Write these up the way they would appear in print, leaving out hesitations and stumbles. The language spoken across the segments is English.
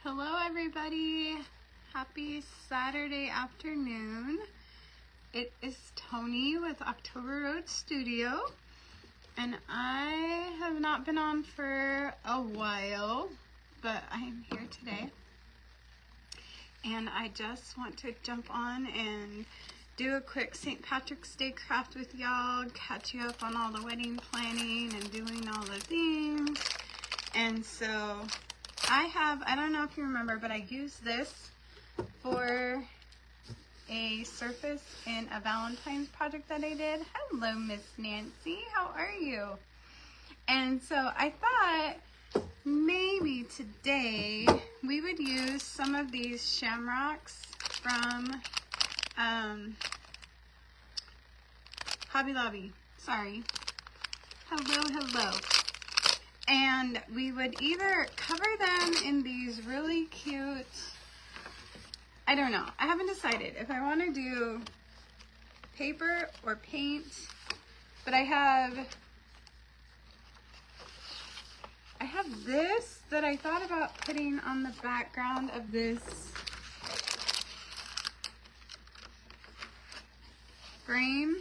Hello everybody, happy Saturday afternoon. It is Tony with October Road Studio, and I have not been on for a while, but I'm here today. And I just want to jump on and do a quick St. Patrick's Day craft with y'all, catch you up on all the wedding planning and doing all the things. And so I don't know if you remember, but I used this for a surface in a Valentine's project that I did. Hello, Miss Nancy, how are you? And so I thought maybe today we would use some of these shamrocks from Hobby Lobby. Sorry. Hello. And we would either cover them in these really cute, I don't know, I haven't decided if I want to do paper or paint, but I have this that I thought about putting on the background of this frame,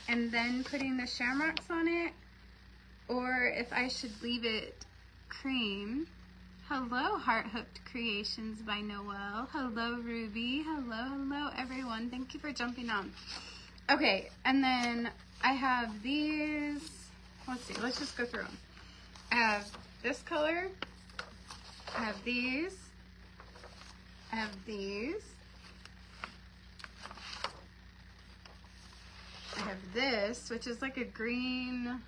and then putting the shamrocks on it, or if I should leave it cream. Hello, Heart Hooked Creations by Noelle. Hello, Ruby. Hello, everyone. Thank you for jumping on. Okay, and then I have these. Let's see, let's just go through them. I have this color. I have these. I have these. I have this, which is like a green,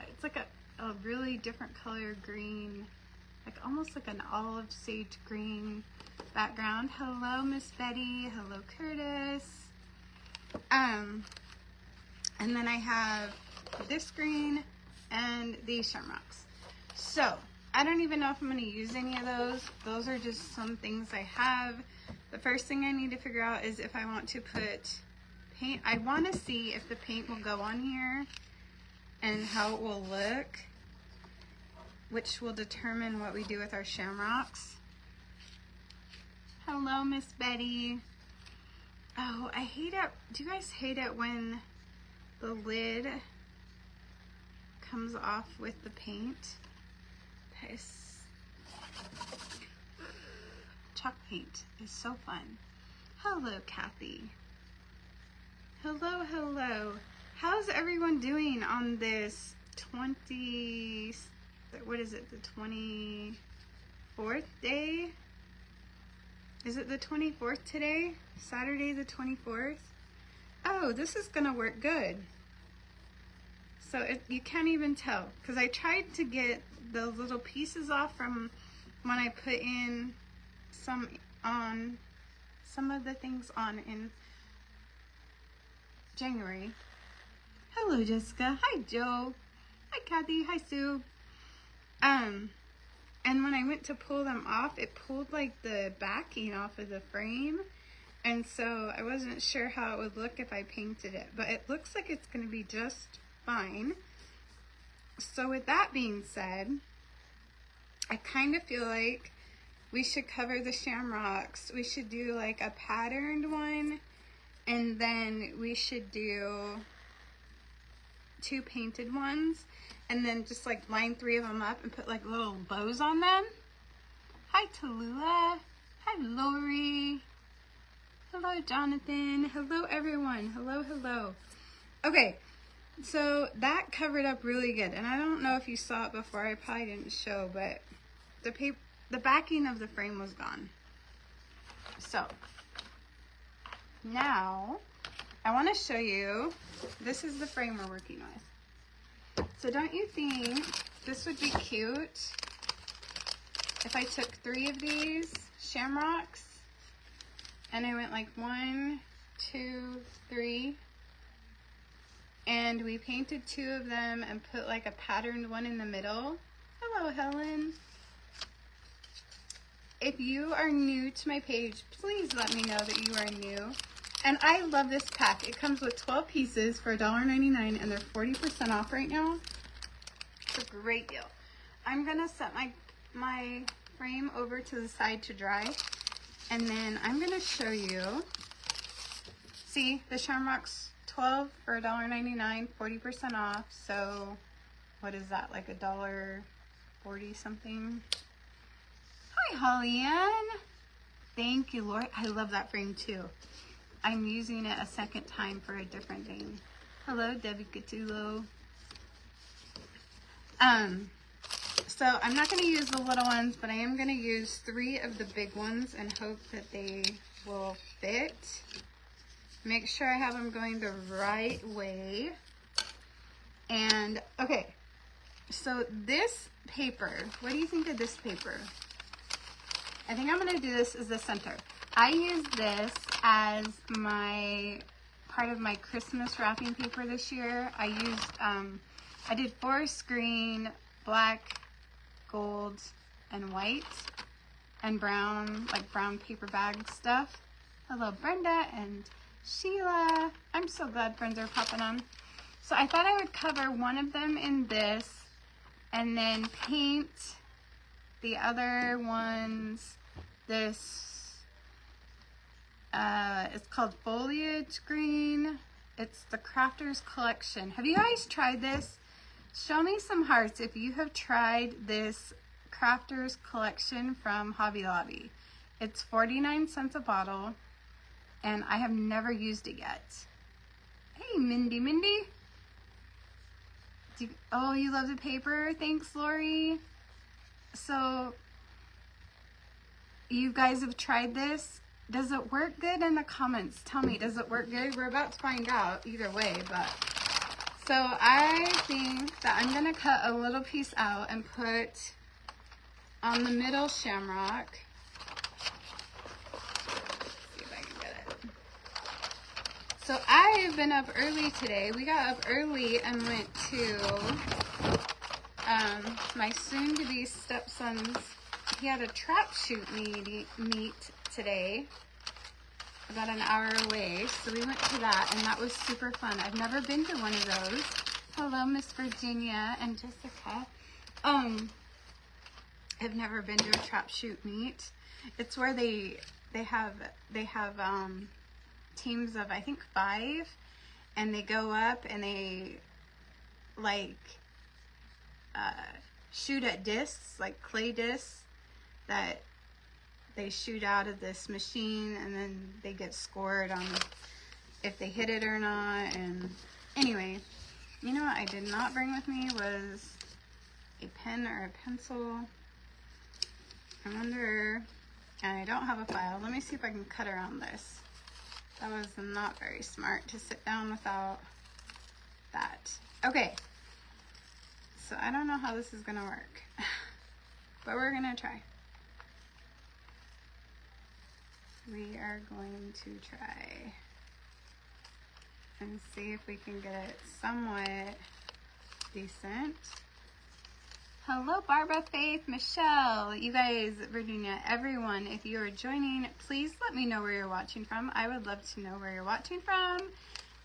it's like a really different color green, like almost like an olive sage green background. Hello, Miss Betty. Hello, Curtis. And then I have this green and these shamrocks. So I don't even know if I'm going to use any of those. Those are just some things I have. The first thing I need to figure out is if I want to put paint. I want to see if the paint will go on here and how it will look, which will determine what we do with our shamrocks. Hello, Miss Betty. Oh, I hate it. Do you guys hate it when the lid comes off with the paint? Chalk paint is so fun. Hello, Kathy. Hello. How's everyone doing on this what is it, the 24th day? Is it the 24th today? Saturday the 24th? Oh, this is gonna work good. So you can't even tell, because I tried to get the little pieces off from when I put in some of the things on in January. Hello, Jessica. Hi, Joe. Hi, Kathy. Hi, Sue. And when I went to pull them off, it pulled like the backing off of the frame, and so I wasn't sure how it would look if I painted it, but it looks like it's going to be just fine. So with that being said, I kind of feel like we should cover the shamrocks. We should do like a patterned one, and then we should do 2 painted ones, and then just like line 3 of them up and put like little bows on them. Hi, Tallulah. Hi, Lori. Hello, Jonathan. Hello, everyone. Hello. Okay, so that covered up really good, and I don't know if you saw it before. I probably didn't show, but the backing of the frame was gone. So now I want to show you, this is the frame we're working with. So don't you think this would be cute if I took 3 of these shamrocks and I went like 1, 2, 3, and we painted 2 of them and put like a patterned one in the middle. Hello, Helen. If you are new to my page, please let me know that you are new. And I love this pack. It comes with 12 pieces for $1.99, and they're 40% off right now. It's a great deal. I'm gonna set my frame over to the side to dry, and then I'm gonna show you. See, the Shamrocks 12 for $1.99, 40% off. So what is that, like $1.40 something? Hi, Holly Ann. Thank you, Lord. I love that frame too. I'm using it a second time for a different thing. Hello, Debbie Catullo. So I'm not going to use the little ones, but I am going to use 3 of the big ones and hope that they will fit. Make sure I have them going the right way. And, okay, so this paper, what do you think of this paper? I think I'm going to do this as the center. I use this as my part of my Christmas wrapping paper this year. I used, I did forest green, black, gold, and white, and brown, like brown paper bag stuff. Hello, Brenda and Sheila. I'm so glad friends are popping on. So I thought I would cover one of them in this and then paint the other ones this. It's called Foliage Green. It's the Crafters Collection. Have you guys tried this? Show me some hearts if you have tried this Crafters Collection from Hobby Lobby. It's 49 cents a bottle, and I have never used it yet. Hey, Mindy. Oh, you love the paper? Thanks, Lori. So, you guys have tried this? Does it work good? In the comments, tell me, does it work good? We're about to find out either way, but... So, I think that I'm going to cut a little piece out and put on the middle shamrock. So I've been up early today. We got up early and went to my soon-to-be stepson's. He had a trap shoot meet today, about an hour away. So we went to that, and that was super fun. I've never been to one of those. Hello, Miss Virginia and Jessica. I've never been to a trap shoot meet. It's where they have teams of, I think, 5, and they go up and they like shoot at discs, like clay discs that they shoot out of this machine, and then they get scored on if they hit it or not. And anyway, you know what I did not bring with me was a pen or a pencil. I wonder, and I don't have a file. Let me see if I can cut around this. That was not very smart to sit down without that. Okay, so I don't know how this is going to work, but we're going to try. We are going to try and see if we can get it somewhat decent. Hello, Barbara, Faith, Michelle, you guys, Virginia, everyone. If you are joining, please let me know where you're watching from. I would love to know where you're watching from.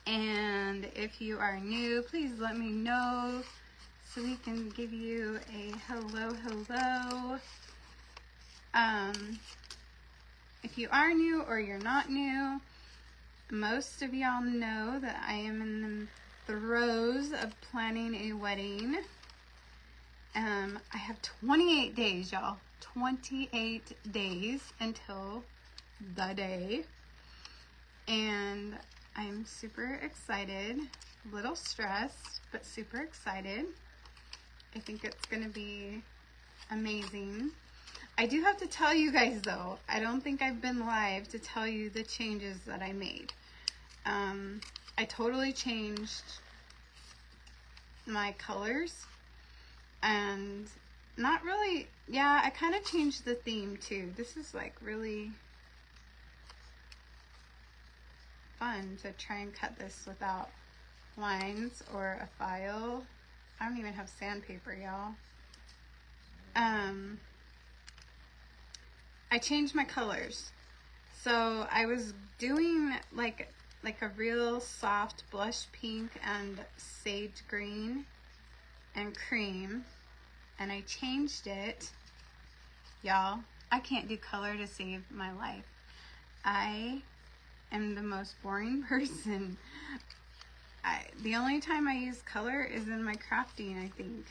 And if you are new, please let me know so we can give you a hello. If you are new or you're not new, most of y'all know that I am in the throes of planning a wedding. I have 28 days, y'all. 28 days until the day. And I'm super excited. A little stressed, but super excited. I think it's going to be amazing. I do have to tell you guys, though, I don't think I've been live to tell you the changes that I made. I totally changed my colors. And not really, yeah, I kind of changed the theme too. This is like really fun to try and cut this without lines or a file. I don't even have sandpaper, y'all. I changed my colors. So I was doing like a real soft blush pink and sage green and cream, and I changed it. Y'all, I can't do color to save my life. I am the most boring person. The only time I use color is in my crafting, I think.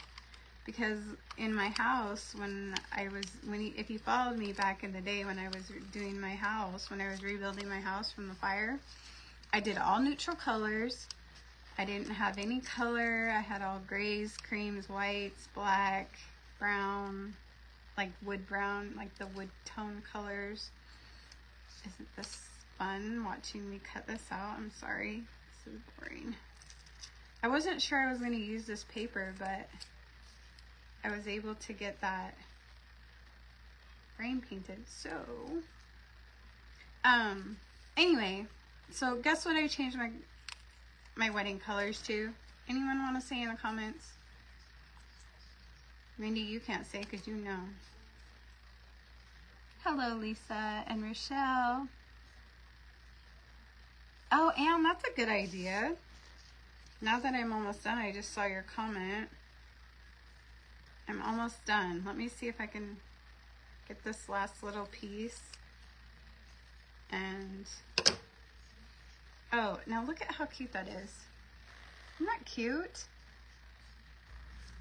Because in my house, if you followed me back in the day when I was doing my house, when I was rebuilding my house from the fire, I did all neutral colors. I didn't have any color. I had all grays, creams, whites, black, brown, like wood brown, like the wood tone colors. Isn't this fun watching me cut this out? I'm sorry. This is boring. I wasn't sure I was going to use this paper, but I was able to get that frame painted. So, anyway, so guess what I changed my wedding colors to? Anyone want to say in the comments? Mindy, you can't say because you know. Hello, Lisa and Rochelle. Oh, Anne, that's a good idea. Now that I'm almost done, I just saw your comment. I'm almost done. Let me see if I can get this last little piece. And, oh, now look at how cute that is. Isn't that cute?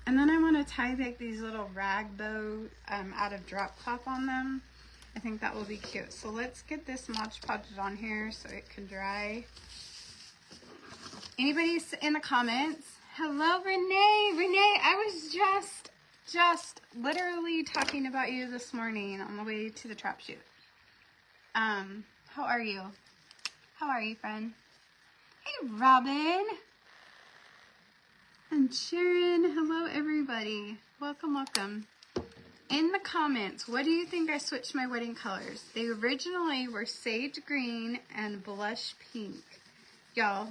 And then I want to tie like these little rag bow out of drop cloth on them. I think that will be cute. So let's get this Mod Podge on here so it can dry. Anybody in the comments? Hello, Renee. Renee, I was just literally talking about you this morning on the way to the trap shoot. How are you? How are you, friend? Hey, Robin. And Sharon. Hello, everybody. Welcome, welcome. In the comments, what do you think I switched my wedding colors? They originally were sage green and blush pink. Y'all,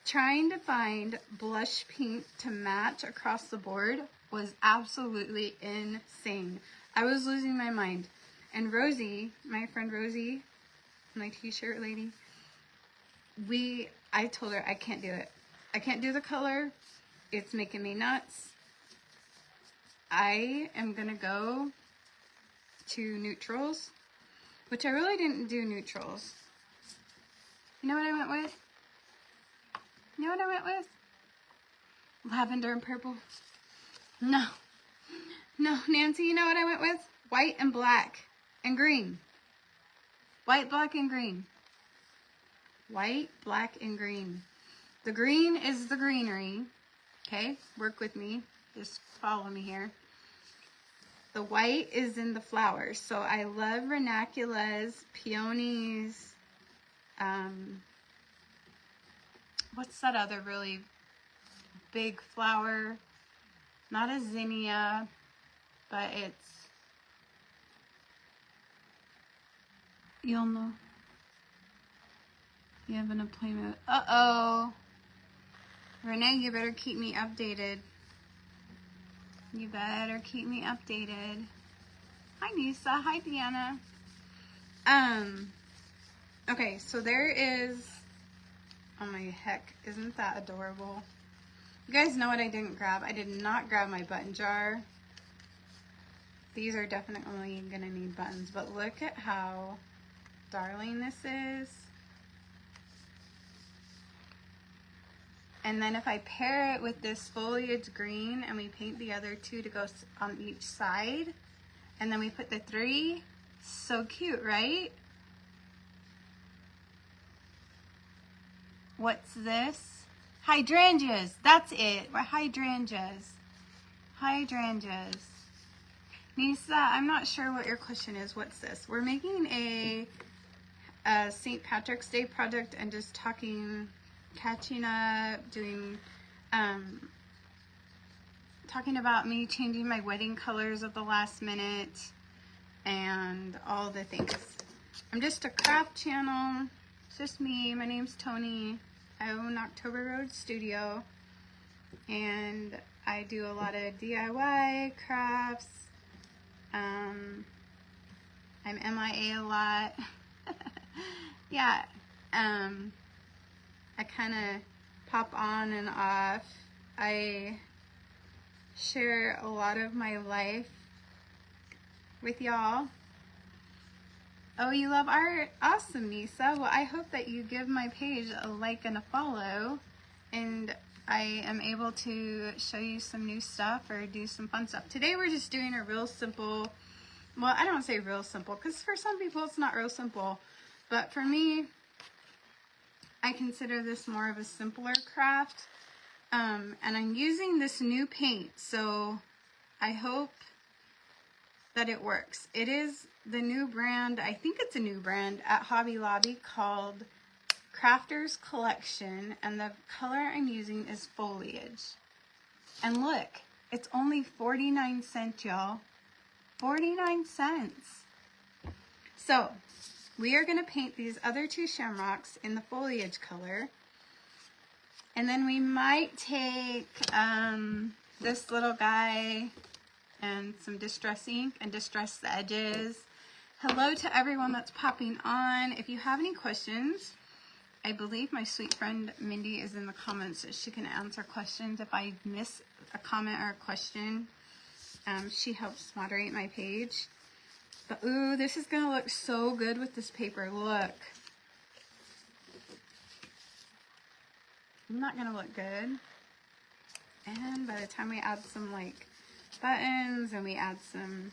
trying to find blush pink to match across the board was absolutely insane. I was losing my mind. And Rosie, my friend Rosie, my t-shirt lady, I told her I can't do it. I can't do the color. It's making me nuts. I am gonna go to neutrals, which I really didn't do neutrals. You know what I went with? You know what I went with? Lavender and purple. No, Nancy, you know what I went with? White and black and green. White, black, and green. White, black, and green. The green is the greenery. Okay, work with me. Just follow me here. The white is in the flowers. So I love ranunculus, peonies. What's that other really big flower? Not a zinnia, but it's, you'll know. You have an appointment. Uh-oh. Renee, you better keep me updated. You better keep me updated. Hi, Nisa. Hi, Deanna. Okay, so there is, oh my heck, isn't that adorable? You guys know what I didn't grab? I did not grab my button jar. These are definitely gonna need buttons, but look at how darling this is. And then if I pair it with this foliage green and we paint the other two to go on each side, and then we put the 3, so cute, right? What's this? Hydrangeas, that's it. We're hydrangeas. Hydrangeas. Nisa, I'm not sure what your question is. What's this? We're making a St. Patrick's Day project and just catching up, doing, talking about me changing my wedding colors at the last minute and all the things. I'm just a craft channel. It's just me. My name's Tony. I own October Road Studio, and I do a lot of DIY crafts. I'm MIA a lot. Yeah. I kind of pop on and off. I share a lot of my life with y'all. Oh, you love art? Awesome, Nisa. Well, I hope that you give my page a like and a follow, and I am able to show you some new stuff or do some fun stuff. Today we're just doing a real simple, well, I don't say real simple, because for some people it's not real simple, but for me, I consider this more of a simpler craft. And I'm using this new paint, so I hope that it works. It is the new brand, I think it's a new brand at Hobby Lobby called Crafters Collection, and the color I'm using is Foliage. And look, it's only 49 cents, y'all. 49 cents. So, we are going to paint these other two shamrocks in the foliage color. And then we might take this little guy and some distress ink and distress the edges. Hello to everyone that's popping on. If you have any questions, I believe my sweet friend Mindy is in the comments so she can answer questions. If I miss a comment or a question, she helps moderate my page. But ooh, this is gonna look so good with this paper. Look. Not gonna look good. And by the time we add some like buttons and we add some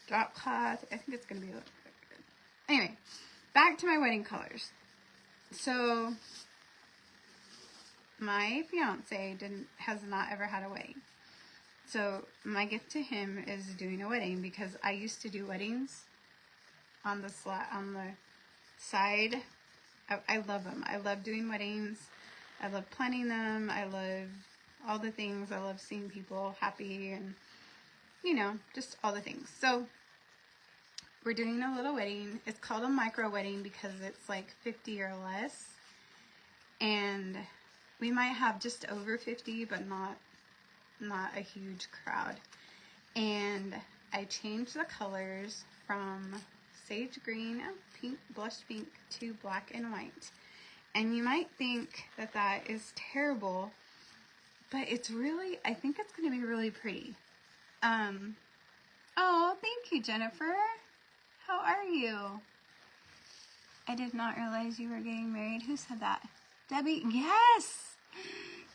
drop cloth, I think it's gonna be look good. Anyway, back to my wedding colors. So my fiance has not ever had a wedding. So my gift to him is doing a wedding, because I used to do weddings on the side. I love them. I love doing weddings. I love planning them. I love all the things. I love seeing people happy and, you know, just all the things. So we're doing a little wedding. It's called a micro wedding because it's like 50 or less. And we might have just over 50, but not a huge crowd. And I changed the colors from sage green and pink, blush pink, to black and white. And you might think that that is terrible, but it's really, I think it's going to be really pretty. Oh, thank you, Jennifer. How are you? I did not realize you were getting married. Who said that? Debbie? Yes!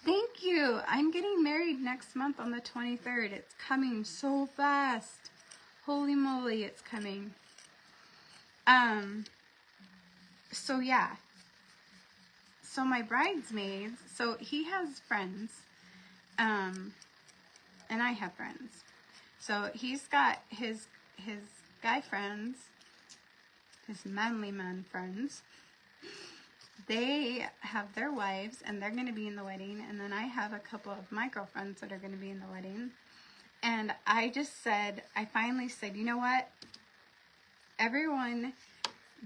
Thank you. I'm getting married next month on the 23rd. It's coming so fast. Holy moly, it's coming. So yeah. So my bridesmaids, so he has friends, and I have friends. So he's got his guy friends, his manly man friends. They have their wives, and they're going to be in the wedding. And then I have a couple of my girlfriends that are going to be in the wedding. And I finally said, you know what? Everyone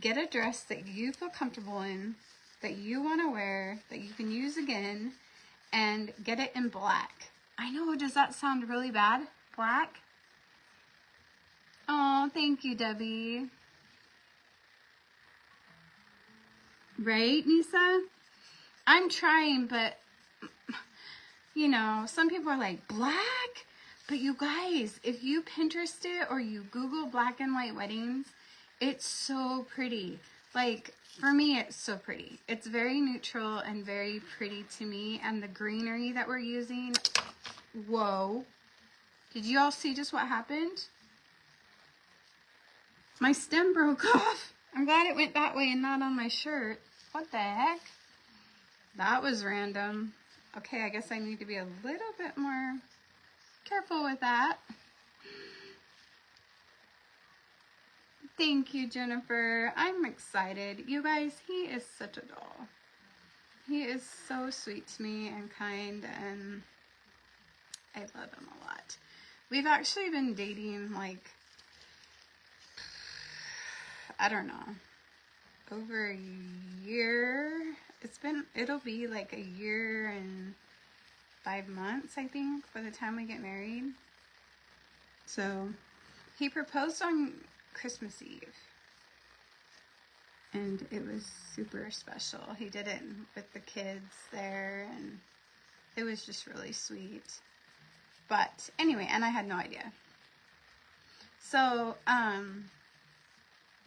get a dress that you feel comfortable in, that you want to wear, that you can use again, and get it in black. I know, does that sound really bad? Black? Oh, thank you, Debbie. Right, Nisa? I'm trying, but, you know, some people are like, black? But you guys, if you Pinterest it or you Google black and white weddings, it's so pretty. Like, for me, it's so pretty. It's very neutral and very pretty to me. And the greenery that we're using, whoa. Did you all see just what happened? My stem broke off. I'm glad it went that way and not on my shirt. What the heck? That was random. Okay, I guess I need to be a little bit more careful with that. Thank you, Jennifer. I'm excited. You guys, he is such a doll. He is so sweet to me and kind, and I love him a lot. We've actually been dating like, I don't know, over a year. It'll be like a year and 5 months, I think, by the time we get married. So he proposed on Christmas Eve, and it was super special. He did it with the kids there, and It was just really sweet. But anyway, and I had no idea. So,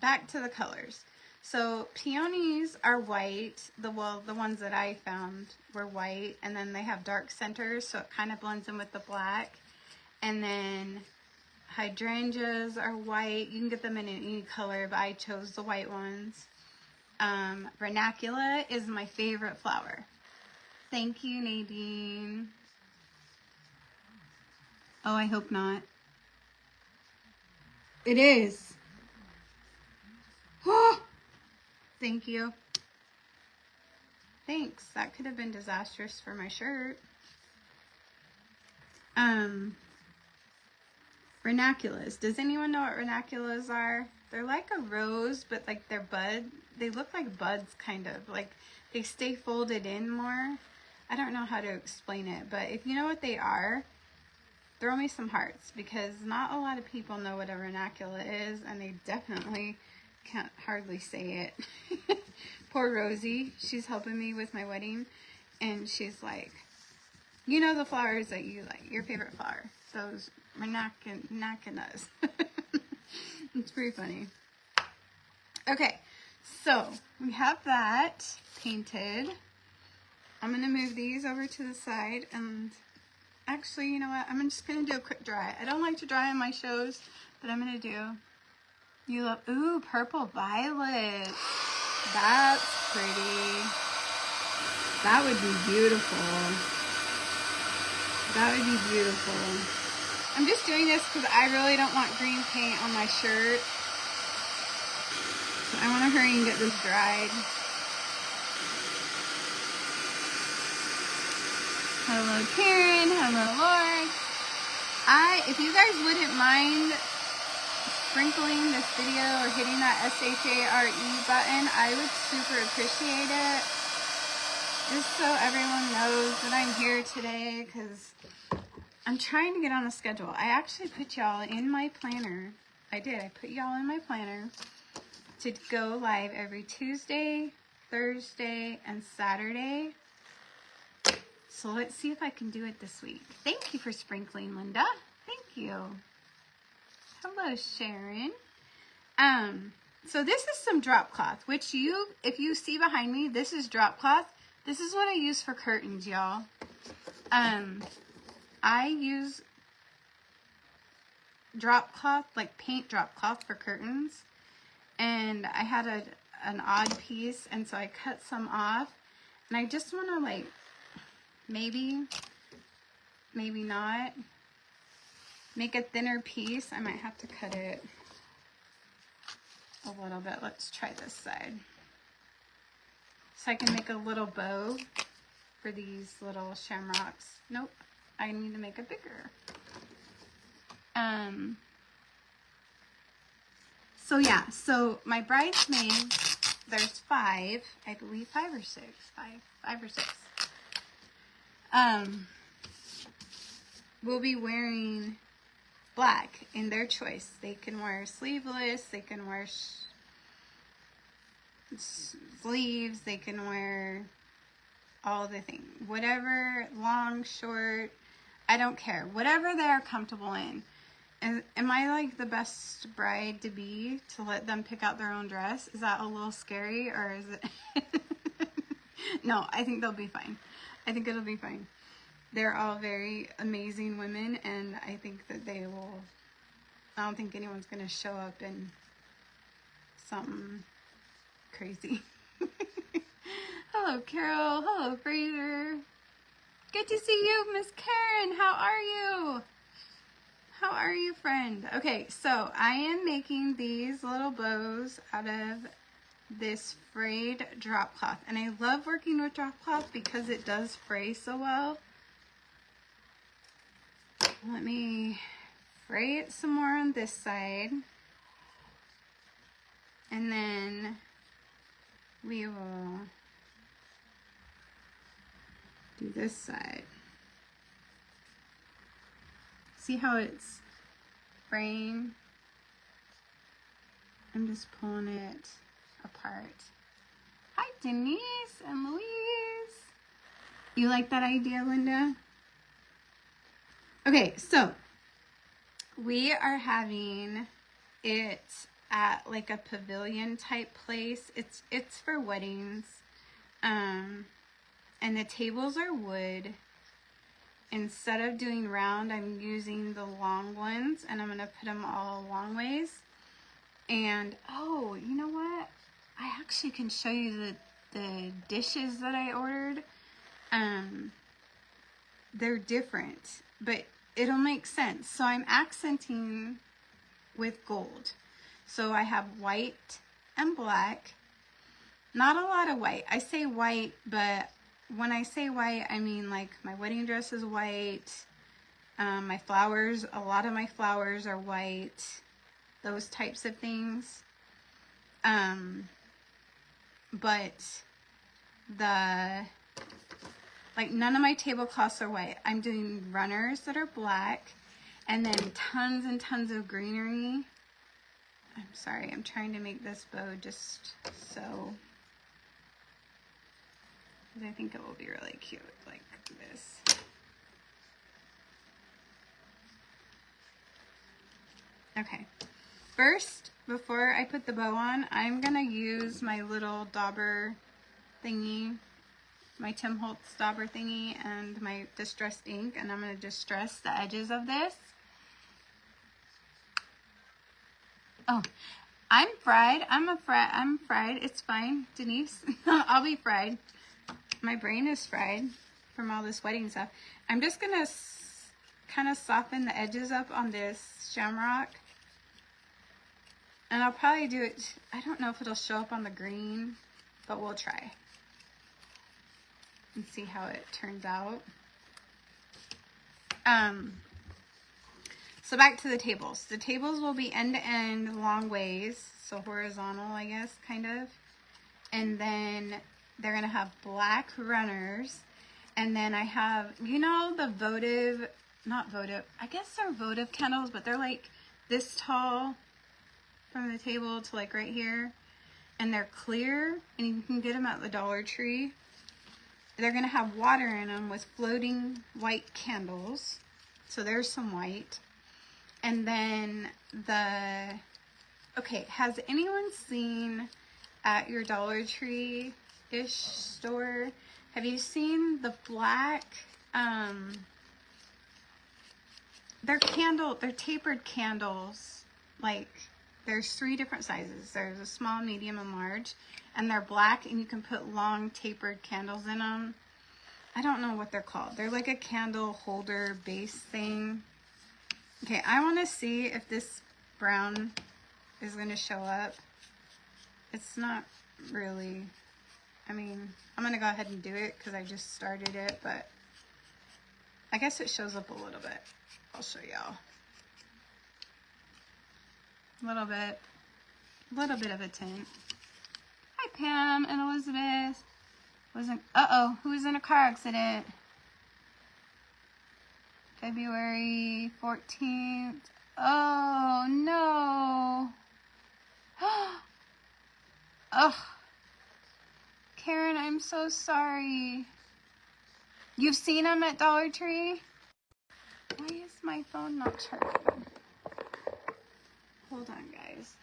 back to the colors. So peonies are white. The ones that I found were white, and then they have dark centers, so it kind of blends in with the black. And then hydrangeas are white. You can get them in any color, but I chose the white ones. Ranunculus is my favorite flower. Thank you, Nadine. Oh, I hope not. It is. Oh, thank you. Thanks. That could have been disastrous for my shirt. Ranunculus. Does anyone know what ranunculus are? They're like a rose, but like they're they look like buds, kind of. Like they stay folded in more. I don't know how to explain it, but if you know what they are, throw me some hearts, because not a lot of people know what a ranunculus is, and they definitely can't hardly say it. Poor Rosie, she's helping me with my wedding, and she's like, you know the flowers that you like, your favorite flower, those ranunculus. It's pretty funny. Okay, so we have that painted. I'm going to move these over to the side, and actually, you know what? I'm just going to do a quick dry. I don't like to dry on my shows, but I'm going to do. You love, ooh, purple violet. That's pretty. That would be beautiful. That would be beautiful. I'm just doing this because I really don't want green paint on my shirt. So I want to hurry and get this dried. Hello, Karen. Hello, Lord. If you guys wouldn't mind sprinkling this video or hitting that SHARE button, I would super appreciate it. Just so everyone knows that I'm here today, because I'm trying to get on a schedule. I actually put y'all in my planner. I did. I put y'all in my planner to go live every Tuesday, Thursday, and Saturday. So let's see if I can do it this week. Thank you for sprinkling, Linda. Thank you. Hello, Sharon. So this is some drop cloth, which if you see behind me, this is drop cloth. This is what I use for curtains, y'all. I use drop cloth, like paint drop cloth for curtains. And I had an odd piece, and so I cut some off. And I just want to, like, maybe not, make a thinner piece. I might have to cut it a little bit. Let's try this side. So I can make a little bow for these little shamrocks. Nope, I need to make it bigger. So yeah, so my bridesmaids, there's 5, I believe 5 or 6, 5 or 6. Will be wearing black in their choice. They can wear sleeveless, they can wear sleeves, they can wear all the things. Whatever, long, short, I don't care. Whatever they are comfortable in. And am I like the best bride to be to let them pick out their own dress? Is that a little scary, or is it? No, I think they'll be fine. I think it'll be fine. They're all very amazing women, and I think that they will. I don't think anyone's going to show up in something crazy. Hello, Carol. Hello, Fraser. Good to see you, Miss Karen. How are you? How are you, friend? Okay, so I am making these little bows out of this frayed drop cloth. And I love working with drop cloth because it does fray so well. Let me fray it some more on this side. And then we will do this side. See how it's fraying? I'm just pulling it apart. Hi, Denise and Louise. You like that idea, Linda? Okay, so we are having it at like a pavilion type place. It's for weddings. And the tables are wood. Instead of doing round, I'm using the long ones, and I'm going to put them all long ways. And, oh, you know what? I actually can show you the dishes that I ordered. They're different, but it'll make sense. So I'm accenting with gold. So I have white and black. Not a lot of white. I say white, but when I say white, I mean like my wedding dress is white. My flowers, a lot of my flowers are white. Those types of things. But none of my tablecloths are white. I'm doing runners that are black, and then tons and tons of greenery. I'm sorry, I'm trying to make this bow just so, because I think it will be really cute like this. Okay, first, before I put the bow on, I'm gonna use my little dauber thingy, my Tim Holtz dauber thingy, and my distressed ink, and I'm gonna distress the edges of this. Oh, I'm fried. I'm fried. It's fine, Denise. I'll be fried. My brain is fried from all this wedding stuff. I'm just gonna kind of soften the edges up on this shamrock. And I'll probably do it, I don't know if it'll show up on the green, but we'll try and see how it turns out. So back to the tables. The tables will be end to end long ways, so horizontal, I guess, kind of. And then they're gonna have black runners. And then I have, you know, the votive, not votive, I guess they're votive candles, but they're like this tall from the table to like right here. And they're clear, and you can get them at the Dollar Tree. They're gonna have water in them with floating white candles. So there's some white. And then okay, has anyone seen at your Dollar Tree-ish store, have you seen the black, they're tapered candles, like, there's 3 different sizes. There's a small, medium, and large, and they're black, and you can put long tapered candles in them. I don't know what they're called. They're like a candle holder base thing. Okay, I want to see if this brown is going to show up. It's not really, I mean, I'm going to go ahead and do it because I just started it, but I guess it shows up a little bit. I'll show y'all. A little bit of a tint. Hi, Pam and Elizabeth. Uh-oh, who was in a car accident? February 14th. Oh, no. Ugh. Karen, I'm so sorry. You've seen them at Dollar Tree? Why is my phone not charging? Hold on, guys.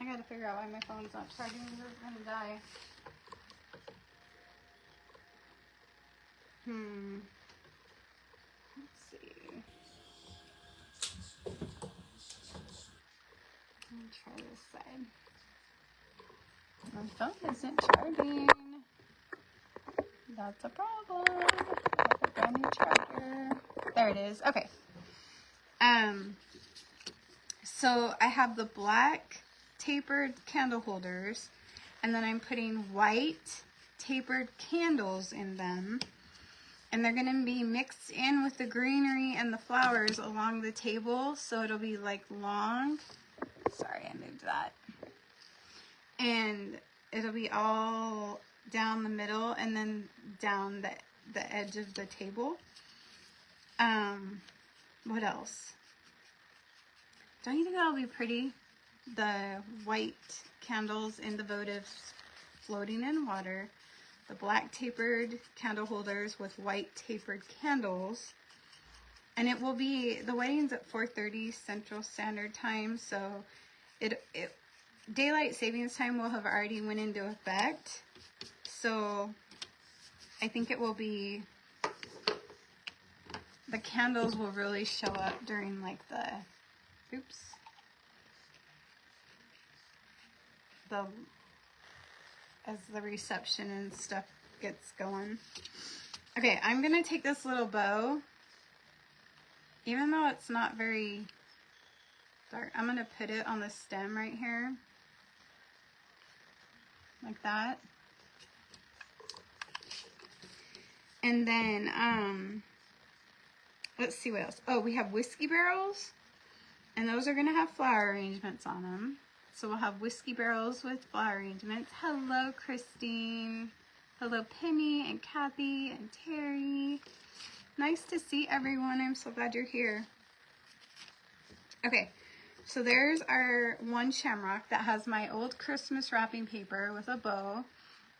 I gotta figure out why my phone's not charging. It's gonna die. Let's see. Let me try this side. My phone isn't charging. That's a problem. I have a brand new charger. There it is. Okay. So I have the black tapered candle holders, and then I'm putting white tapered candles in them, and they're going to be mixed in with the greenery and the flowers along the table, so it'll be like long. Sorry, I moved that. And it'll be all down the middle and then down the edge of the table. What else? Don't you think that'll be pretty? The white candles in the votive floating in water, the black tapered candle holders with white tapered candles. And it will be, the wedding's at 4:30 Central Standard Time, so daylight savings time will have already went into effect. So I think it will be, the candles will really show up during like as the reception and stuff gets going. Okay, I'm gonna take this little bow, even though it's not very dark, I'm gonna put it on the stem right here, like that. And then, let's see what else. Oh, we have whiskey barrels, and those are gonna have flower arrangements on them. So we'll have whiskey barrels with flower arrangements. Hello, Christine. Hello, Penny and Kathy and Terry. Nice to see everyone. I'm so glad you're here. Okay, so there's our one shamrock that has my old Christmas wrapping paper with a bow.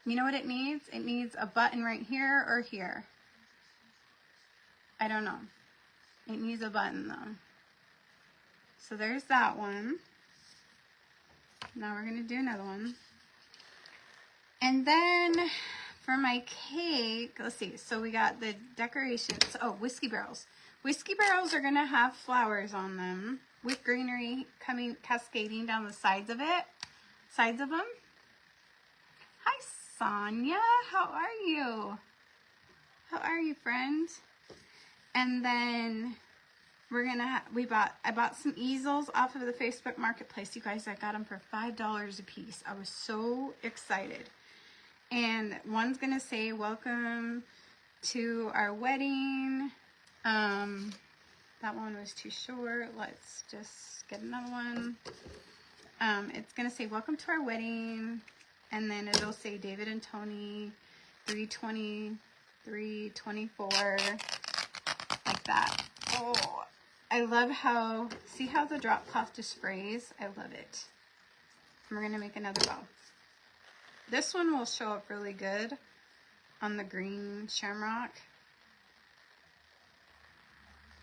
You know what it needs? It needs a button right here or here. I don't know. It needs a button though. So there's that one. Now we're gonna do another one. And then for my cake, let's see. So we got the decorations. Oh, whiskey barrels. Whiskey barrels are gonna have flowers on them with greenery coming, cascading down the sides of them. Hi, Sonia. How are you? How are you, friend? And then we're gonna, I bought some easels off of the Facebook Marketplace. You guys, I got them for $5 a piece. I was so excited. And one's gonna say, welcome to our wedding. That one was too short. Let's just get another one. It's gonna say, welcome to our wedding. And then it'll say David and Tony, 320, 324, like that. Oh, I love how, see how the drop cloth just sprays? I love it. And we're gonna make another bow. This one will show up really good on the green shamrock.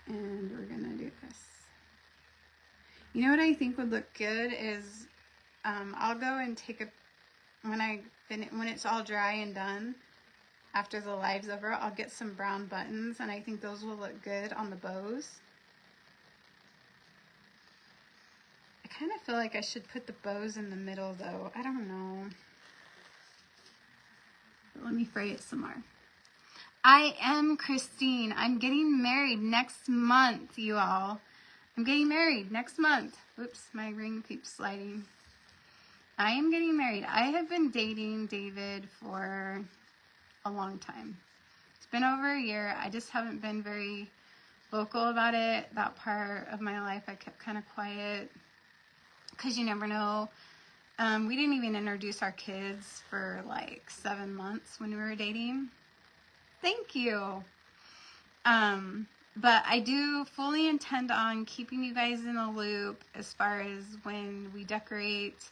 And we're gonna do this. You know what I think would look good is, I'll go and take a, when it's all dry and done, after the live's over, I'll get some brown buttons, and I think those will look good on the bows. I kind of feel like I should put the bows in the middle though. I don't know. But let me fray it some more. I am Christine. I'm getting married next month, you all. I'm getting married next month. Oops, my ring keeps sliding. I am getting married. I have been dating David for a long time. It's been over a year. I just haven't been very vocal about it. That part of my life I kept kind of quiet because you never know. We didn't even introduce our kids for like 7 months when we were dating. Thank you. But I do fully intend on keeping you guys in the loop as far as when we decorate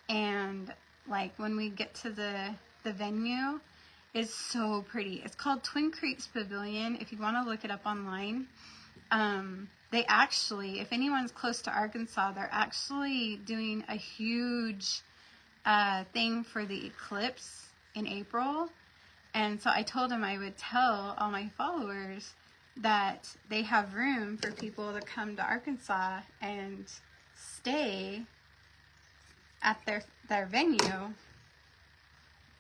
and like when we get to the venue. It's so pretty. It's called Twin Creeks Pavilion. If you want to look it up online, they actually, if anyone's close to Arkansas, they're actually doing a huge thing for the eclipse in April. And so I told them I would tell all my followers that they have room for people to come to Arkansas and stay at their venue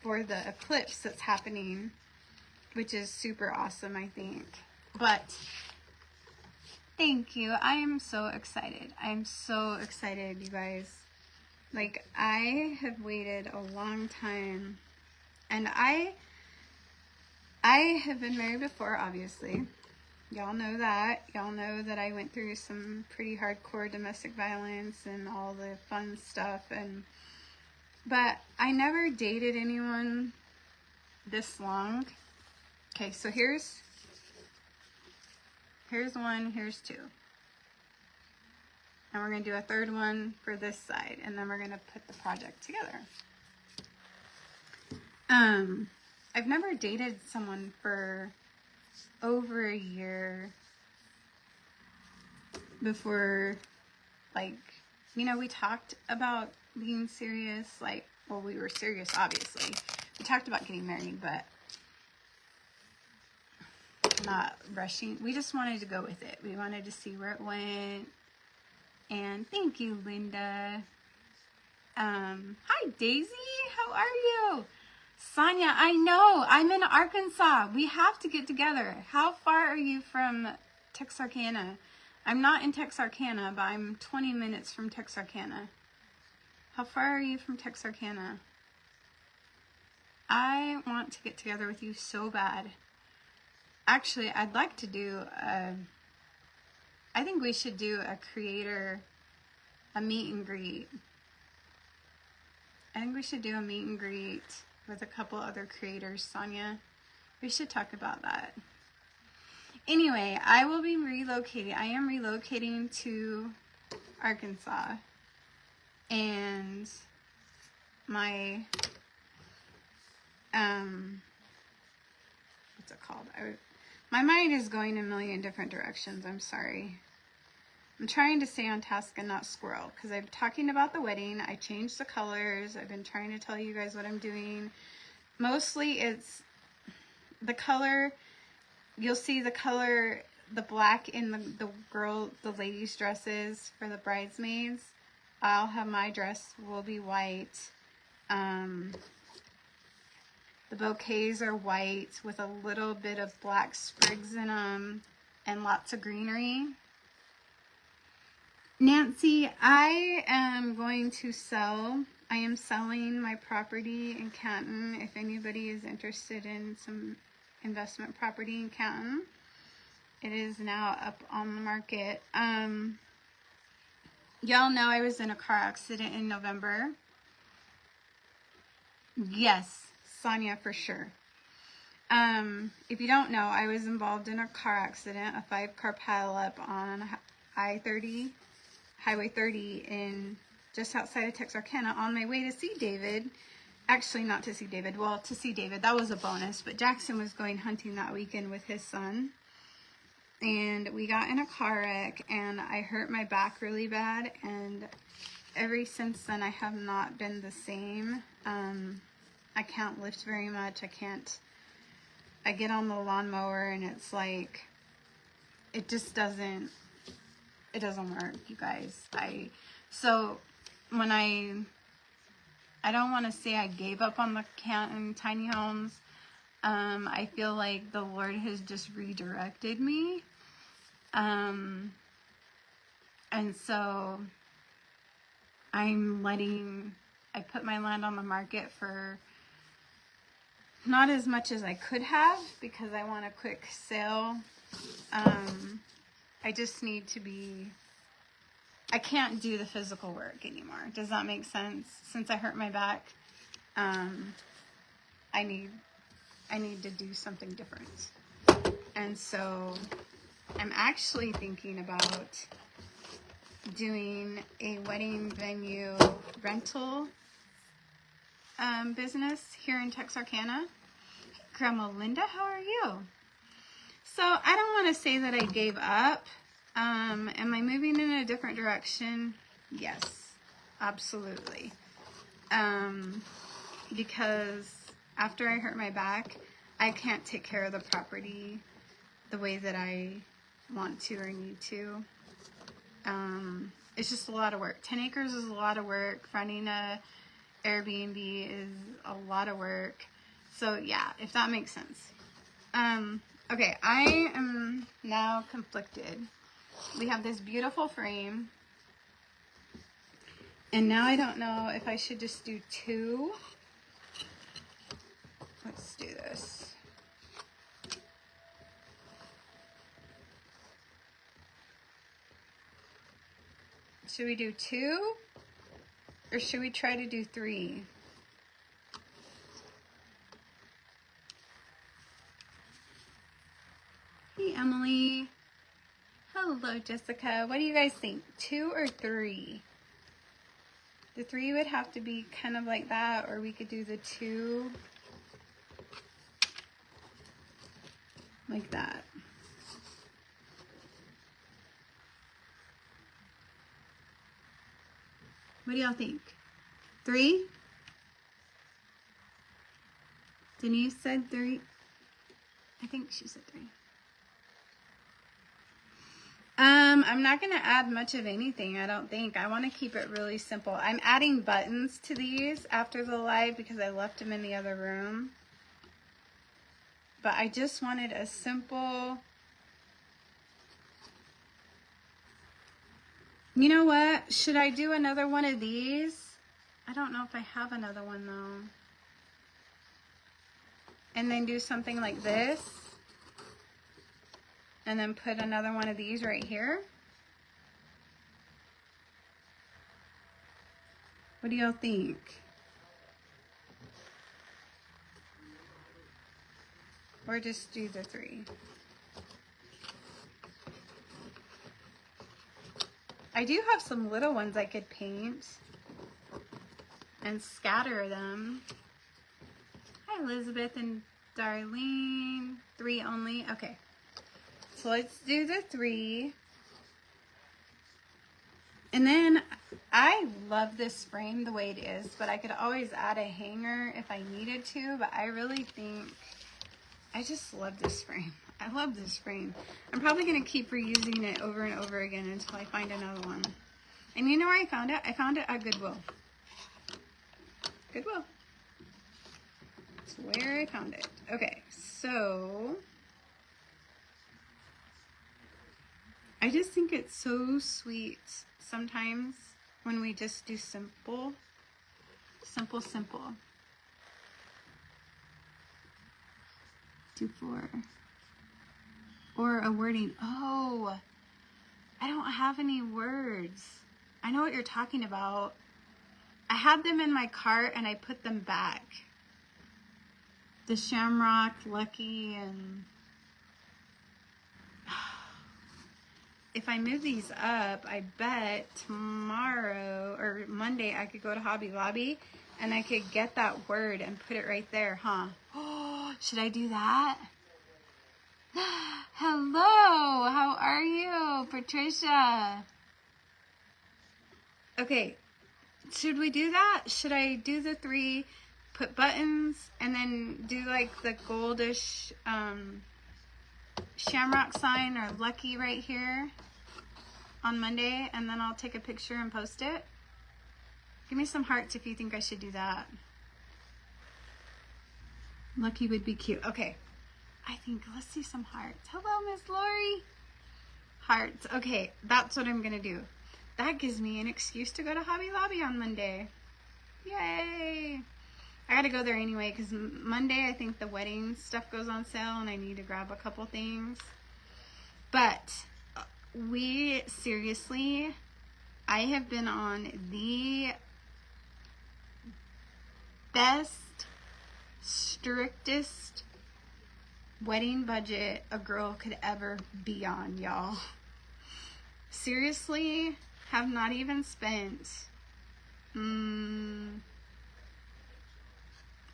for the eclipse that's happening, which is super awesome, I think. But thank you. I am so excited. I'm so excited, you guys. Like, I have waited a long time, and I have been married before, obviously. Y'all know that. Y'all know that I went through some pretty hardcore domestic violence and all the fun stuff, but I never dated anyone this long. Okay, so here's one, here's two. And we're gonna do a third one for this side, and then we're gonna put the project together. I've never dated someone for over a year before, like, you know, we talked about being serious, like, well, we were serious, obviously. We talked about getting married, but not rushing. We just wanted to go with it. We wanted to see where it went. And thank you, Linda. Hi, Daisy. How are you? Sonia, I know. I'm in Arkansas. We have to get together. How far are you from Texarkana? I'm not in Texarkana, but I'm 20 minutes from Texarkana. How far are you from Texarkana? I want to get together with you so bad. Actually, I'd like to do I think we should do a meet and greet. I think we should do a meet and greet with a couple other creators, Sonia. We should talk about that. Anyway, I will be relocating. I am relocating to Arkansas. And my, what's it called? My mind is going a million different directions. I'm sorry. I'm trying to stay on task and not squirrel because I'm talking about the wedding. I changed the colors. I've been trying to tell you guys what I'm doing. Mostly it's the color. You'll see the color, the black in the ladies' dresses for the bridesmaids. I'll have my dress will be white. The bouquets are white with a little bit of black sprigs in them and lots of greenery. Nancy, I am going to sell. I am selling my property in Canton. If anybody is interested in some investment property in Canton, it is now up on the market. Y'all know I was in a car accident in November. Yes, Sonia, for sure. If you don't know, I was involved in a car accident, a 5-car pileup on I-30, Highway 30 in just outside of Texarkana on my way to see David. Actually, not to see David. Well, to see David, that was a bonus. But Jackson was going hunting that weekend with his son. And we got in a car wreck and I hurt my back really bad. And ever since then, I have not been the same. I can't lift very much. I get on the lawnmower and it's like, it just doesn't work, you guys. So when I don't want to say I gave up on the Canton tiny homes. I feel like the Lord has just redirected me. And so I put my land on the market for not as much as I could have because I want a quick sale. I just need to I can't do the physical work anymore. Does that make sense? Since I hurt my back, I need to do something different. And so I'm actually thinking about doing a wedding venue rental business here in Texarkana. Hey, Grandma Linda, how are you? So I don't want to say that I gave up. Am I moving in a different direction? Yes, absolutely. Because after I hurt my back, I can't take care of the property the way that I want to or need to. It's just a lot of work. 10 acres is a lot of work. Running a Airbnb is a lot of work. So yeah, if that makes sense. Okay, I am now conflicted. We have this beautiful frame. And now I don't know if I should just do 2. Let's do this. Should we do 2? Or should we try to do 3? Hey, Emily. Hello, Jessica. What do you guys think? 2 or 3? The 3 would have to be kind of like that, or we could do the 2 like that. What do y'all think? 3? Denise said 3. I think she said 3. I'm not going to add much of anything, I don't think. I want to keep it really simple. I'm adding buttons to these after the live because I left them in the other room. But I just wanted a simple... You know what? Should I do another one of these? I don't know if I have another one though. And then do something like this. And then put another one of these right here. What do y'all think? Or just do the 3. I do have some little ones I could paint and scatter them. Hi, Elizabeth and Darlene. 3 only. Okay. So let's do the 3. And then I love this frame the way it is, but I could always add a hanger if I needed to, but I really think I just love this frame. I love this frame. I'm probably going to keep reusing it over and over again until I find another one. And you know where I found it? I found it at Goodwill. Goodwill. That's where I found it. Okay, so I just think it's so sweet sometimes when we just do simple. Simple. Do 4. Or a wording. Oh, I don't have any words. I know what you're talking about. I had them in my cart and I put them back. The Shamrock, Lucky, and... If I move these up, I bet tomorrow or Monday I could go to Hobby Lobby and I could get that word and put it right there, huh? Oh, should I do that? Hello, how are you, Patricia? Okay, should we do that? Should I do the 3, put buttons, and then do like the goldish Shamrock sign or Lucky right here on Monday, and then I'll take a picture and post it? Give me some hearts if you think I should do that. Lucky would be cute. Okay. I think, let's see some hearts. Hello, Miss Lori. Hearts. Okay, that's what I'm going to do. That gives me an excuse to go to Hobby Lobby on Monday. Yay. I got to go there anyway because Monday I think the wedding stuff goes on sale and I need to grab a couple things. But we, seriously, I have been on the best, strictest wedding budget a girl could ever be on, y'all. Seriously, have not even spent,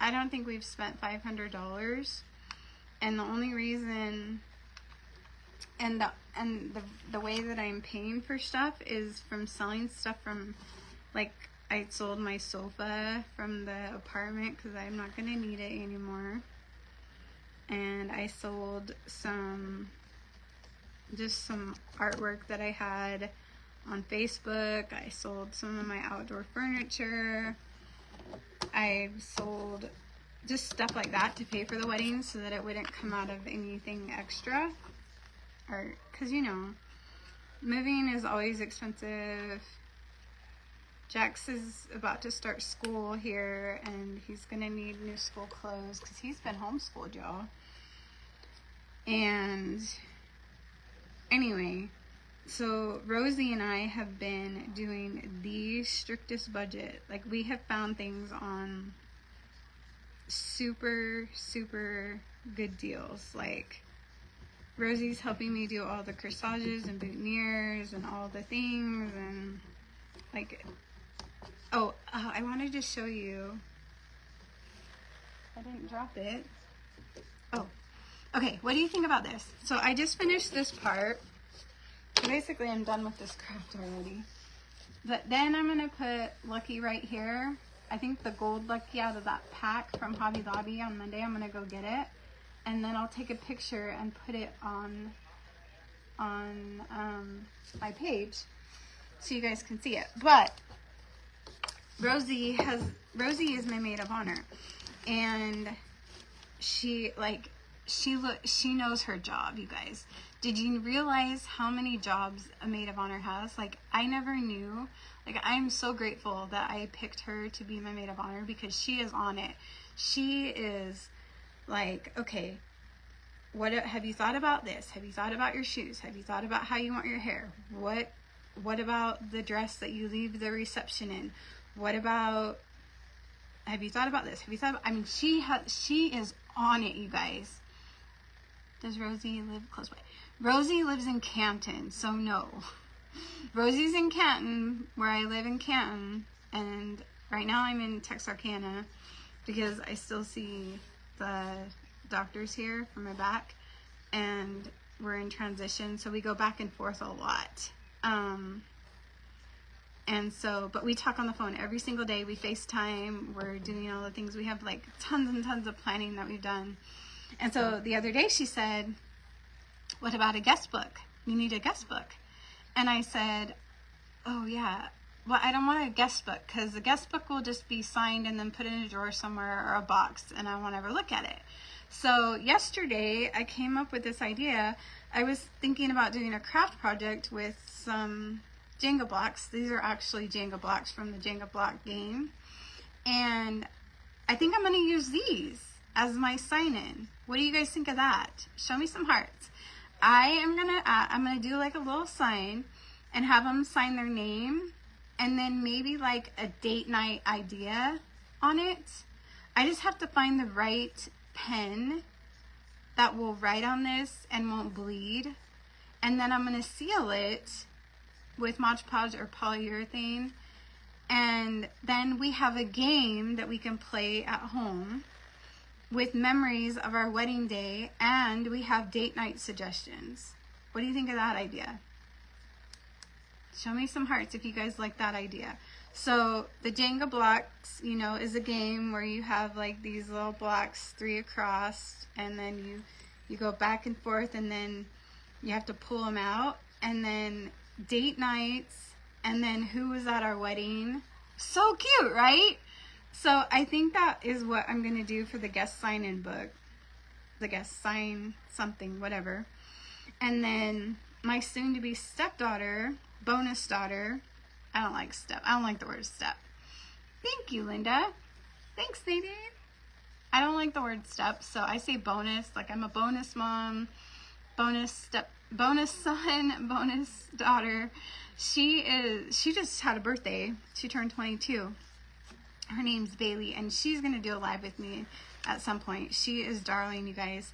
I don't think we've spent $500. And the only reason, and the way that I'm paying for stuff is from selling stuff from, like, I sold my sofa from the apartment because I'm not going to need it anymore. And I sold just some artwork that I had on Facebook. I sold some of my outdoor furniture. I sold just stuff like that to pay for the wedding so that it wouldn't come out of anything extra. Or, because, you know, moving is always expensive. Jax is about to start school here, and he's going to need new school clothes because he's been homeschooled, y'all. And anyway, so Rosie and I have been doing the strictest budget. Like, we have found things on super, super good deals. Like, Rosie's helping me do all the corsages and boutonnieres and all the things, and like, I wanted to show you. I didn't drop it. Oh, Okay, what do you think about this? So I just finished this part. Basically, I'm done with this craft already. But then I'm going to put Lucky right here. I think the gold Lucky out of that pack from Hobby Lobby on Monday. I'm going to go get it. And then I'll take a picture and put it on my page so you guys can see it. But Rosie is my maid of honor. And she knows her job, you guys. Did you realize how many jobs a maid of honor has? Like, I never knew. Like, I'm so grateful that I picked her to be my maid of honor because she is on it. She is like, okay, what have you thought about this? Have you thought about your shoes? Have you thought about how you want your hair? What about the dress that you leave the reception in? What about, have you thought about this? Have you thought about, I mean, she is on it, you guys. Does Rosie live close by? Rosie lives in Canton, so no. Rosie's in Canton, where I live in Canton, and right now I'm in Texarkana because I still see the doctors here for my back, and we're in transition, so we go back and forth a lot. And so, but we talk on the phone every single day. We FaceTime. We're doing all the things. We have like tons and tons of planning that we've done. And so the other day she said, what about a guest book? You need a guest book. And I said, oh yeah, well, I don't want a guest book because the guest book will just be signed and then put in a drawer somewhere or a box, and I won't ever look at it. So yesterday I came up with this idea. I was thinking about doing a craft project with some Jenga blocks. These are actually Jenga blocks from the Jenga block game. And I think I'm going to use these as my sign-in. What do you guys think of that? Show me some hearts. I'm gonna do like a little sign and have them sign their name, and then maybe like a date night idea on it. I just have to find the right pen that will write on this and won't bleed, and then I'm gonna seal it with Mod Podge or polyurethane, and then we have a game that we can play at home with memories of our wedding day, and we have date night suggestions. What do you think of that idea? Show me some hearts if you guys like that idea. So the Jenga blocks, you know, is a game where you have like these little blocks 3 across, and then you go back and forth, and then you have to pull them out, and then date nights, and then who was at our wedding. So cute, right? So I think that is what I'm going to do for the guest sign-in book. The guest sign something, whatever. And then my soon-to-be stepdaughter, bonus daughter. I don't like the word step. Thank you, Linda. Thanks, Nadine. I don't like the word step, so I say bonus. Like, I'm a bonus mom, bonus step, bonus son, bonus daughter. She just had a birthday. She turned 22. Her name's Bailey, and she's going to do a live with me at some point. She is darling, you guys.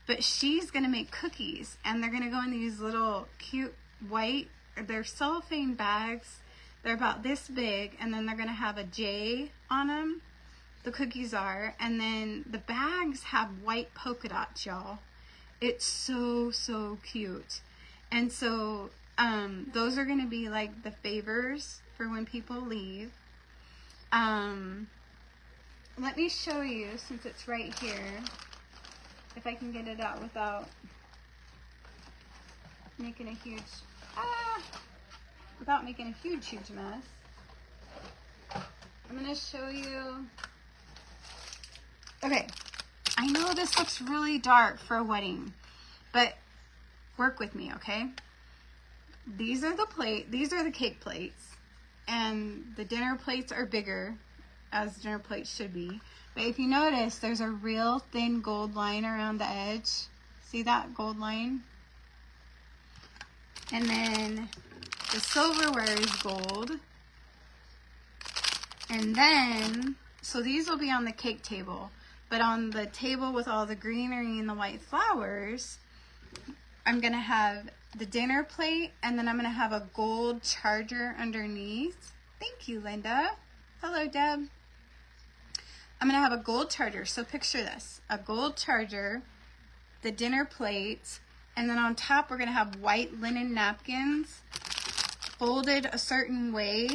But she's going to make cookies, and they're going to go in these little cute white, they're cellophane bags. They're about this big, and then they're going to have a J on them. The cookies are, and then the bags have white polka dots, y'all. It's so, so cute. And so those are going to be like the favors for when people leave. Let me show you, since it's right here, if I can get it out without making a huge mess. I'm going to show you. Okay, I know this looks really dark for a wedding, but work with me, okay? These are the cake plates, and the dinner plates are bigger, as dinner plates should be. But if you notice, there's a real thin gold line around the edge. See that gold line? And then the silverware is gold. And then, so these will be on the cake table. But on the table with all the greenery and the white flowers, I'm going to have the dinner plate, and then I'm going to have a gold charger underneath. Thank you, Linda. Hello, Deb. I'm going to have a gold charger. So picture this, a gold charger the dinner plate, and then on top we're going to have white linen napkins folded a certain way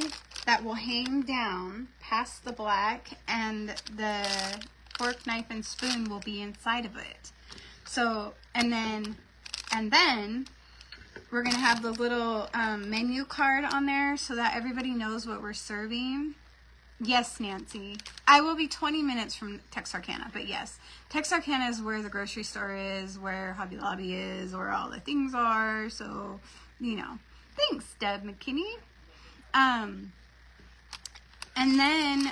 that will hang down past the black, and the fork, knife, and spoon will be inside of it. So, and then we're going to have the little menu card on there so that everybody knows what we're serving. Yes, Nancy. I will be 20 minutes from Texarkana, but yes. Texarkana is where the grocery store is, where Hobby Lobby is, where all the things are. So, you know. Thanks, Deb McKinney. And then,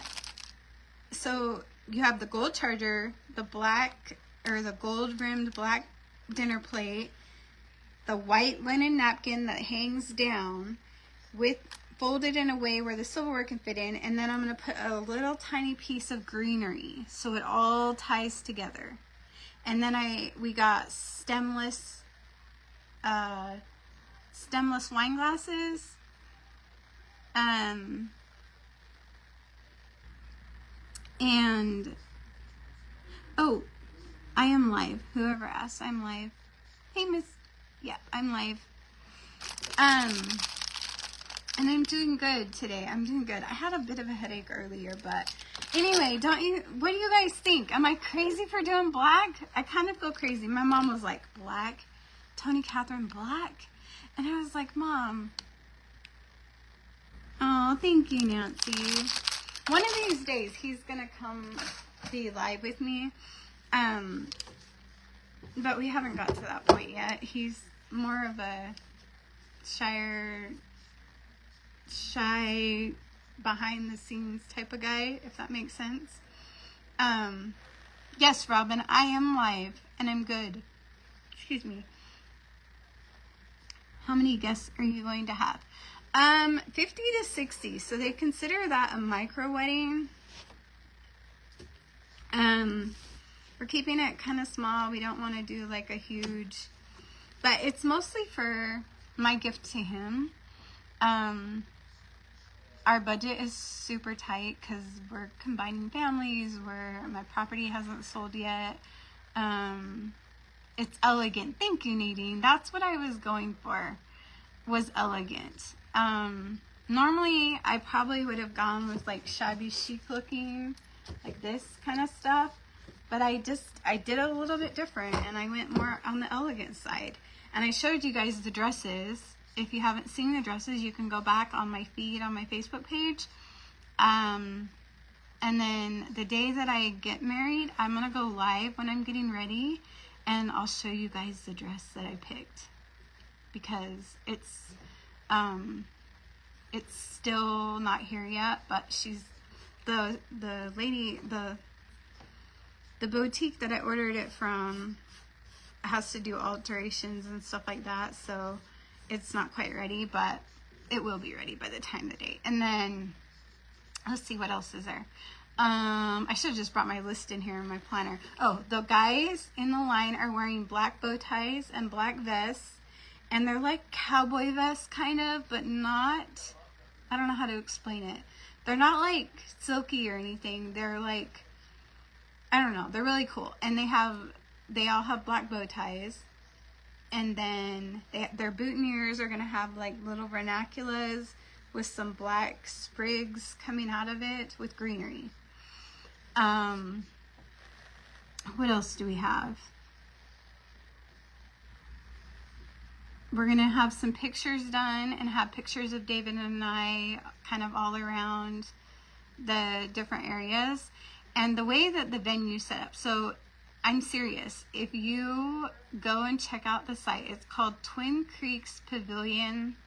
so you have the gold charger, the black, or the gold rimmed black dinner plate, the white linen napkin that hangs down with folded in a way where the silverware can fit in, and then I'm going to put a little tiny piece of greenery so it all ties together. And then we got stemless wine glasses. And oh, I am live. Whoever asked, I'm live. Hey, Miss. Yeah, I'm live. And I'm doing good today. I'm doing good. I had a bit of a headache earlier, but anyway, what do you guys think? Am I crazy for doing black? I kind of go crazy. My mom was like, black? Tony Catherine black? And I was like, Mom. Oh, thank you, Nancy. One of these days, he's going to come be live with me. But we haven't got to that point yet. He's more of a shy, behind the scenes type of guy, if that makes sense. Yes, Robin, I am live and I'm good. Excuse me. How many guests are you going to have? 50 to 60. So they consider that a micro wedding. We're keeping it kind of small. We don't want to do like a huge, but it's mostly for my gift to him. Our budget is super tight because we're combining families, my property hasn't sold yet. It's elegant. Thank you, Nadine. That's what I was going for, was elegant. Normally I probably would have gone with like shabby chic looking, like this kind of stuff. But I did a little bit different and I went more on the elegant side. And I showed you guys the dresses. If you haven't seen the dresses, you can go back on my feed on my Facebook page. And then the day that I get married, I'm going to go live when I'm getting ready. And I'll show you guys the dress that I picked. Because it's still not here yet. But she's, the lady, the boutique that I ordered it from has to do alterations and stuff like that. So it's not quite ready, but it will be ready by the time the date. And then let's see what else is there. I should have just brought my list in here in my planner. Oh, the guys in the line are wearing black bow ties and black vests, and they're like cowboy vests kind of, but not, I don't know how to explain it. They're not like silky or anything. They're like, I don't know. They're really cool. And they all have black bow ties. And then their boutonnieres are going to have like little ranunculus with some black sprigs coming out of it with greenery. What else do we have? We're going to have some pictures done and have pictures of David and I kind of all around the different areas. And the way that the venue set up. So I'm serious. If you go and check out the site, it's called Twin Creeks Pavilion.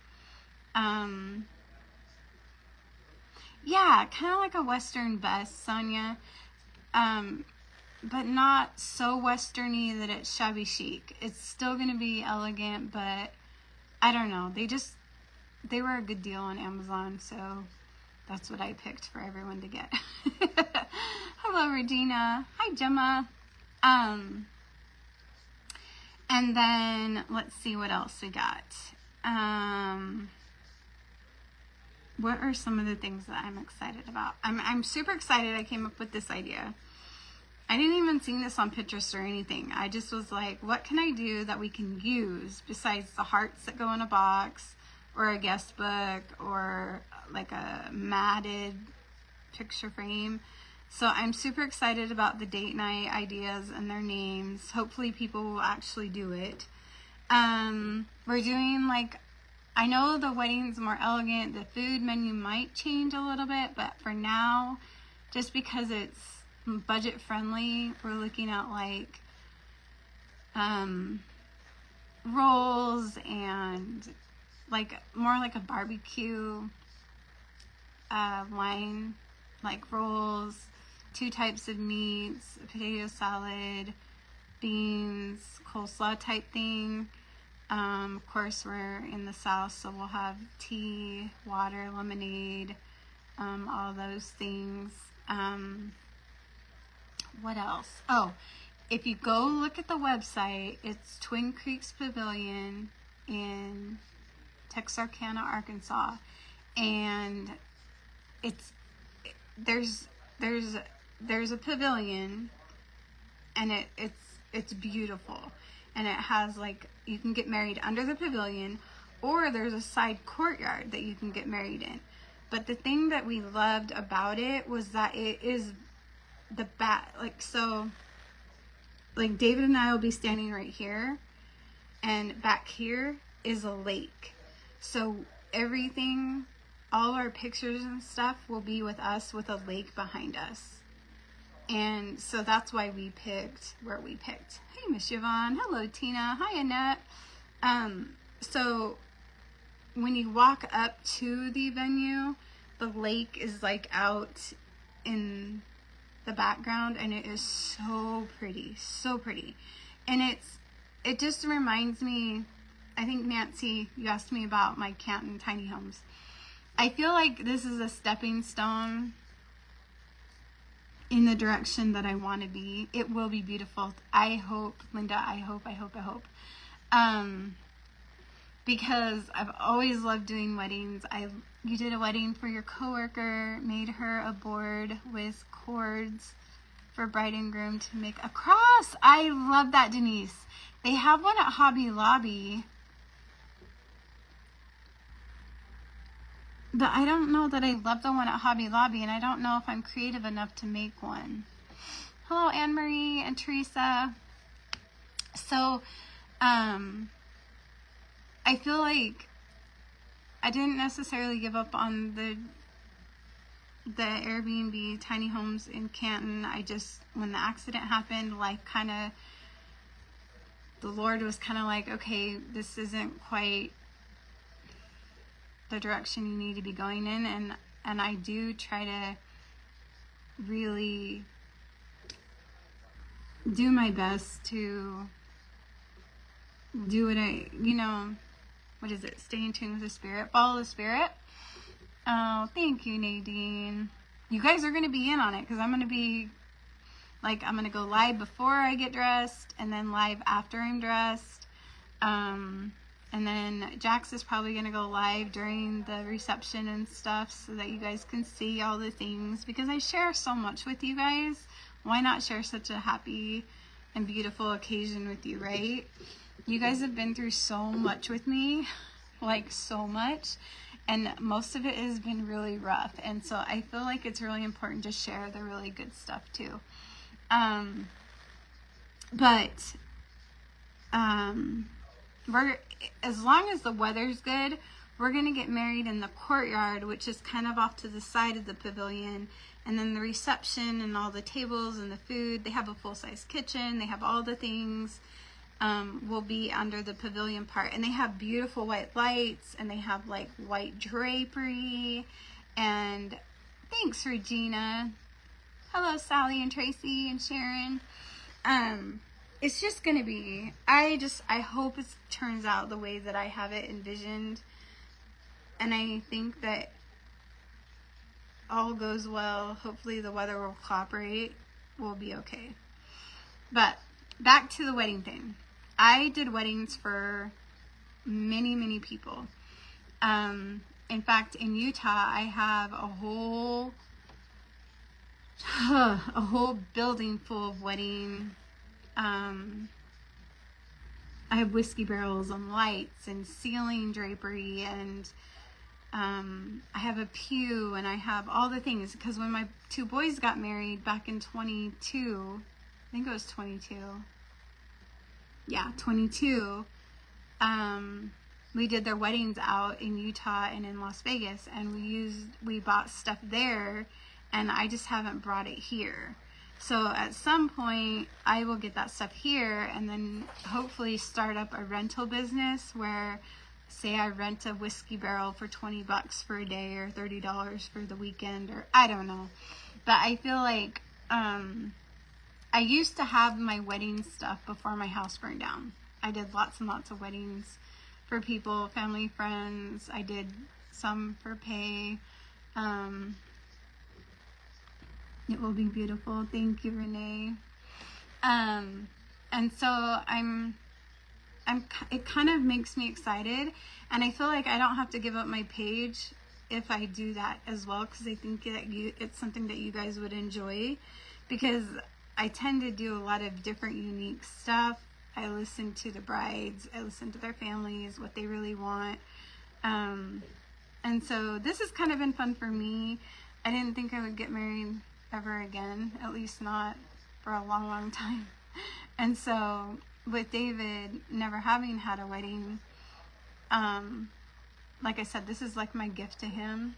Yeah, kind of like a Western vest, Sonia. But not so Westerny that it's shabby chic. It's still going to be elegant, but I don't know. They were a good deal on Amazon, so that's what I picked for everyone to get. Hello, Regina. Hi, Gemma. And then let's see what else we got. What are some of the things that I'm excited about? I'm super excited I came up with this idea. I didn't even see this on Pinterest or anything. I just was like, what can I do that we can use besides the hearts that go in a box or a guest book or like a matted picture frame? So I'm super excited about the date night ideas and their names. Hopefully people will actually do it. We're doing like, I know the wedding's more elegant. The food menu might change a little bit, but for now, just because it's budget friendly, we're looking at like rolls and like more like a barbecue line, like rolls, 2 types of meats, a potato salad, beans, coleslaw type thing. Of course, we're in the South, so we'll have tea, water, lemonade, all those things. What else? Oh, if you go look at the website, it's Twin Creeks Pavilion in Texarkana, Arkansas, and there's a pavilion, and it's beautiful, and it has like, you can get married under the pavilion, or there's a side courtyard that you can get married in. But the thing that we loved about it was that it is the back, like, so like David and I will be standing right here, and back here is a lake. So everything, all our pictures and stuff will be with us with a lake behind us. And so that's why we picked where we picked. Hey, Miss Yvonne. Hello, Tina. Hi, Annette. So when you walk up to the venue, the lake is like out in the background, and it is so pretty, so pretty. And it just reminds me, I think Nancy, you asked me about my Canton tiny homes. I feel like this is a stepping stone in the direction that I want to be. It will be beautiful. I hope, Linda, I hope. Because I've always loved doing weddings. You did a wedding for your coworker, made her a board with cords for bride and groom to make a cross. I love that, Denise. They have one at Hobby Lobby, but I don't know that I love the one at Hobby Lobby, and I don't know if I'm creative enough to make one. Hello, Anne Marie and Teresa. So, I feel like I didn't necessarily give up on the Airbnb tiny homes in Canton. I just, when the accident happened, like the Lord was kind of like, okay, this isn't quite the direction you need to be going in, and I do try to really do my best to do what I, what is it? Stay in tune with the Spirit. Follow the Spirit. Oh, thank you, Nadine. You guys are going to be in on it, because I'm going to be, like, I'm going to go live before I get dressed, and then live after I'm dressed. And then Jax is probably going to go live during the reception and stuff, so that you guys can see all the things, because I share so much with you guys. Why not share such a happy and beautiful occasion with you, right? You guys have been through so much with me, like so much, and most of it has been really rough, and so I feel like it's really important to share the really good stuff too. We're, as long as the weather's good, we're going to get married in the courtyard, which is kind of off to the side of the pavilion, and then the reception and all the tables and the food, they have a full-size kitchen, they have all the things, will be under the pavilion part, and they have beautiful white lights, and they have like white drapery. And thanks, Regina. Hello, Sally and Tracy and Sharon. It's just gonna be, I hope it turns out the way that I have it envisioned, and I think that all goes well. Hopefully the weather will cooperate. We'll be okay. But back to the wedding thing. I did weddings for many, many people. In fact, in Utah, I have a whole a whole building full of wedding. I have whiskey barrels and lights and ceiling drapery, and I have a pew, and I have all the things, because when my two boys got married back in 22, I think it was 22. Yeah, 22. We did their weddings out in Utah and in Las Vegas, and we bought stuff there, and I just haven't brought it here. So at some point I will get that stuff here, and then hopefully start up a rental business where, say, I rent a whiskey barrel for $20 for a day, or $30 for the weekend, or I don't know. But I feel like I used to have my wedding stuff before my house burned down. I did lots and lots of weddings for people, family, friends. I did some for pay. It will be beautiful. Thank you, Renee. And so it kind of makes me excited, and I feel like I don't have to give up my page if I do that as well, because I think that it's something that you guys would enjoy, because I tend to do a lot of different unique stuff. I listen to the brides, I listen to their families, what they really want. And so this has kind of been fun for me. I didn't think I would get married ever again, at least not for a long, long time. And so with David never having had a wedding, like I said, this is like my gift to him.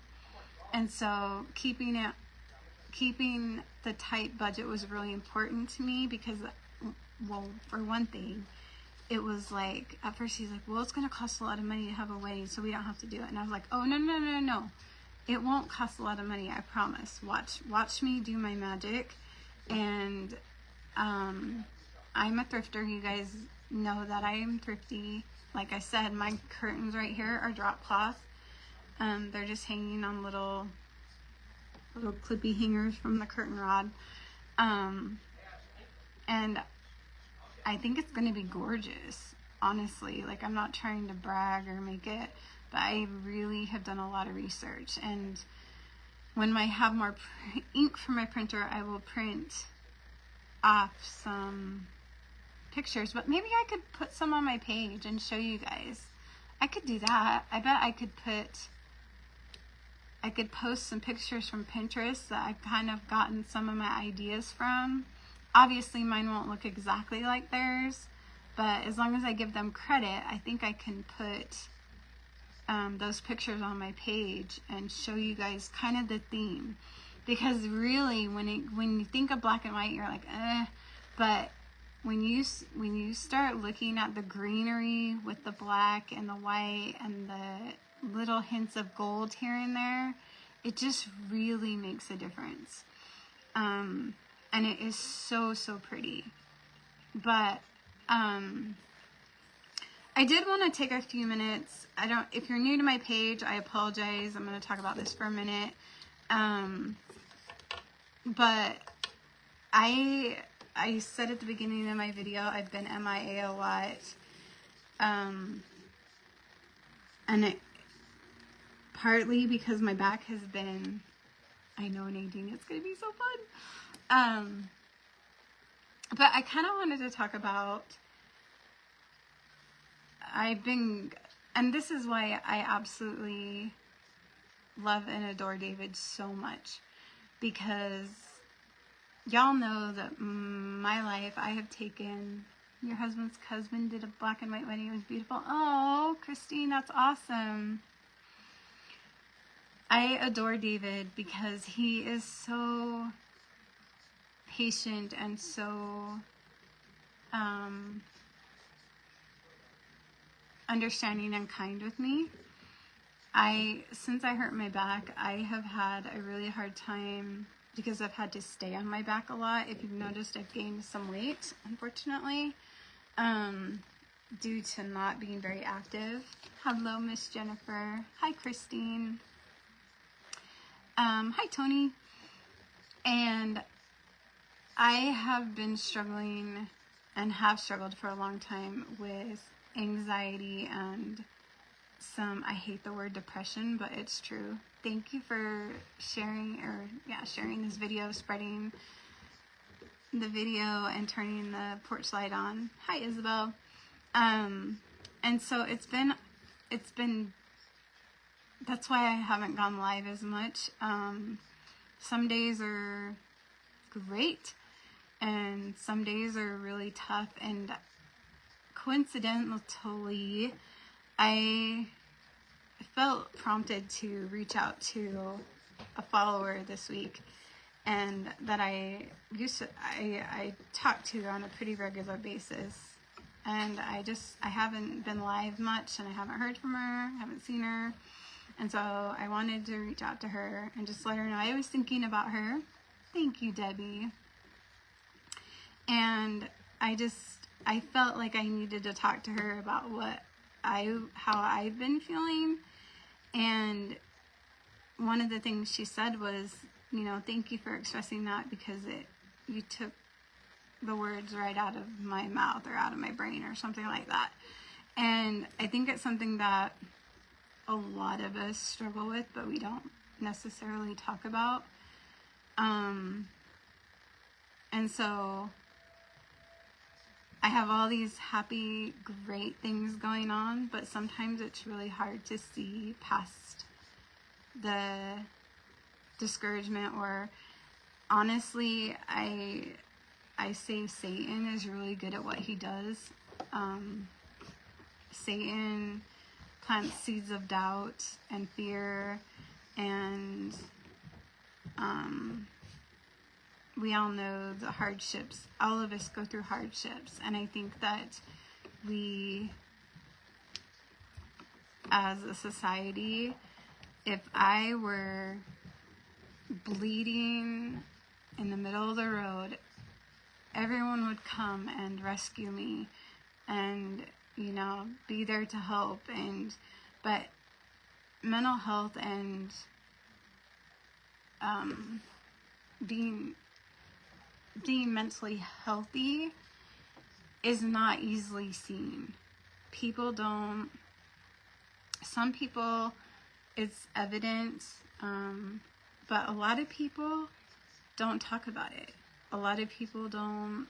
And so keeping the tight budget was really important to me, because, well, for one thing, it was like, at first he's like, well, it's going to cost a lot of money to have a wedding, so we don't have to do it. And I was like, oh, no. It won't cost a lot of money, I promise. Watch me do my magic. And I'm a thrifter. You guys know that I am thrifty. Like I said, my curtains right here are drop cloth. They're just hanging on little clippy hangers from the curtain rod. And I think it's going to be gorgeous, honestly. Like, I'm not trying to brag or make it, but I really have done a lot of research. And when I have more ink for my printer, I will print off some pictures. But maybe I could put some on my page and show you guys. I could do that. I bet I could post some pictures from Pinterest that I've kind of gotten some of my ideas from. Obviously, mine won't look exactly like theirs, but as long as I give them credit, I think I can put those pictures on my page and show you guys kind of the theme. Because really, when you think of black and white, you're like, but when you start looking at the greenery with the black and the white and the little hints of gold here and there, it just really makes a difference. And it is so, so pretty. But I did want to take a few minutes. If you're new to my page, I apologize. I'm going to talk about this for a minute. But I said at the beginning of my video, I've been MIA a lot. And it partly because my back has been, I know, Nadine, it's going to be so fun. But I kind of wanted to talk about, and this is why I absolutely love and adore David so much, because y'all know that my life, I have taken, your husband's husband did a black and white wedding. It was beautiful. Oh, Christine, that's awesome. I adore David because he is so patient and so understanding and kind with me. Since I hurt my back, I have had a really hard time because I've had to stay on my back a lot. If you've noticed, I've gained some weight, unfortunately, due to not being very active. Hello, Miss Jennifer. Hi, Christine. Hi, Tony. And I have been struggling and have struggled for a long time with anxiety and I hate the word depression, but it's true. Thank you for sharing this video, spreading the video and turning the porch light on. Hi, Isabel. And so it's been, that's why I haven't gone live as much. Some days are great and some days are really tough, and coincidentally, I felt prompted to reach out to a follower this week, and that I talk to on a pretty regular basis. And I haven't been live much, and I haven't heard from her, haven't seen her. And so I wanted to reach out to her and just let her know I was thinking about her. Thank you, Debbie. And I felt like I needed to talk to her about how I've been feeling. And one of the things she said was, thank you for expressing that, because you took the words right out of my mouth or out of my brain or something like that. And I think it's something that a lot of us struggle with, but we don't necessarily talk about. And so I have all these happy, great things going on, but sometimes it's really hard to see past the discouragement. Or honestly, I say Satan is really good at what he does. Satan plants seeds of doubt and fear, and we all know the hardships. All of us go through hardships, and I think that we, as a society, if I were bleeding in the middle of the road, everyone would come and rescue me and, be there to help. But mental health and being mentally healthy is not easily seen. Some people, it's evident, but a lot of people don't talk about it. A lot of people don't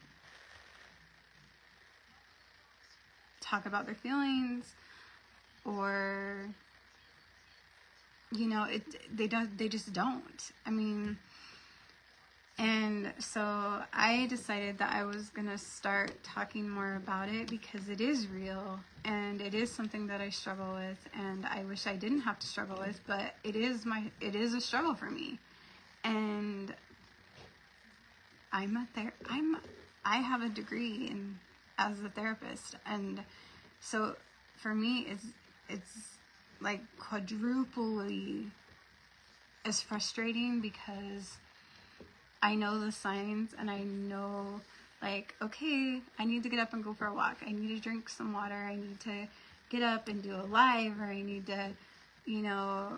talk about their feelings, or they just don't. And so I decided that I was gonna start talking more about it, because it is real and it is something that I struggle with, and I wish I didn't have to struggle with, but it is a struggle for me. And I have a degree as a therapist, and so for me it's like quadruply as frustrating, because I know the signs, and I know, okay, I need to get up and go for a walk. I need to drink some water. I need to get up and do a live, or I need to,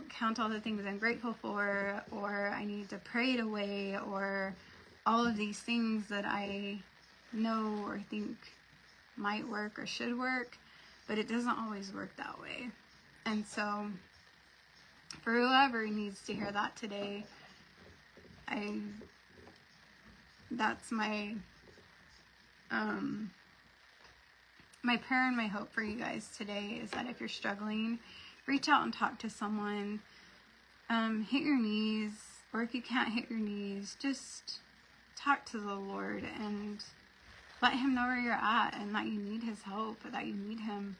count all the things I'm grateful for, or I need to pray it away, or all of these things that I know or think might work or should work, but it doesn't always work that way. And so for whoever needs to hear that today, that's my my prayer and my hope for you guys today is that if you're struggling, reach out and talk to someone. Hit your knees, or if you can't hit your knees, just talk to the Lord and let him know where you're at, and that you need his help, or that you need him.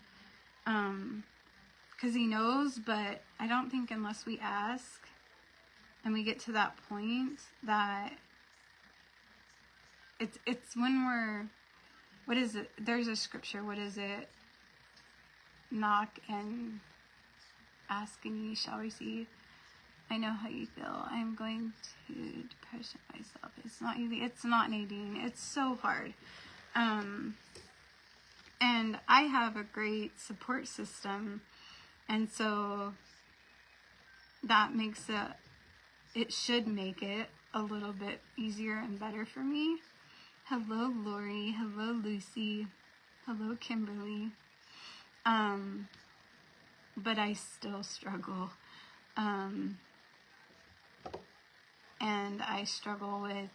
Because he knows, but I don't think unless we ask and we get to that point, that it's when we're, what is it? There's a scripture. What is it? Knock and ask and ye shall receive. I know how you feel. I'm going to depression myself. It's not easy. It's not, Nadine. It's so hard. And I have a great support system, and so that makes it should make it a little bit easier and better for me. Hello, Lori. Hello, Lucy. Hello, Kimberly. but I still struggle. And I struggle with,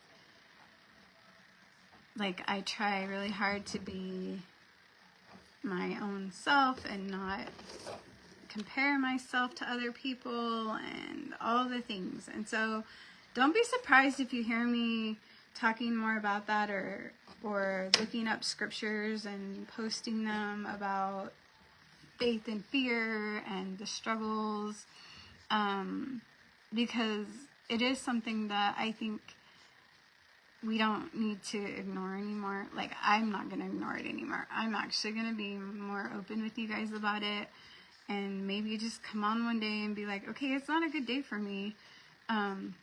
like, I try really hard to be my own self and not compare myself to other people and all the things. And so don't be surprised if you hear me talking more about that, or looking up scriptures and posting them about faith and fear and the struggles, because it is something that I think we don't need to ignore anymore. Like, I'm not going to ignore it anymore. I'm actually going to be more open with you guys about it, and maybe just come on one day and be like, okay, it's not a good day for me.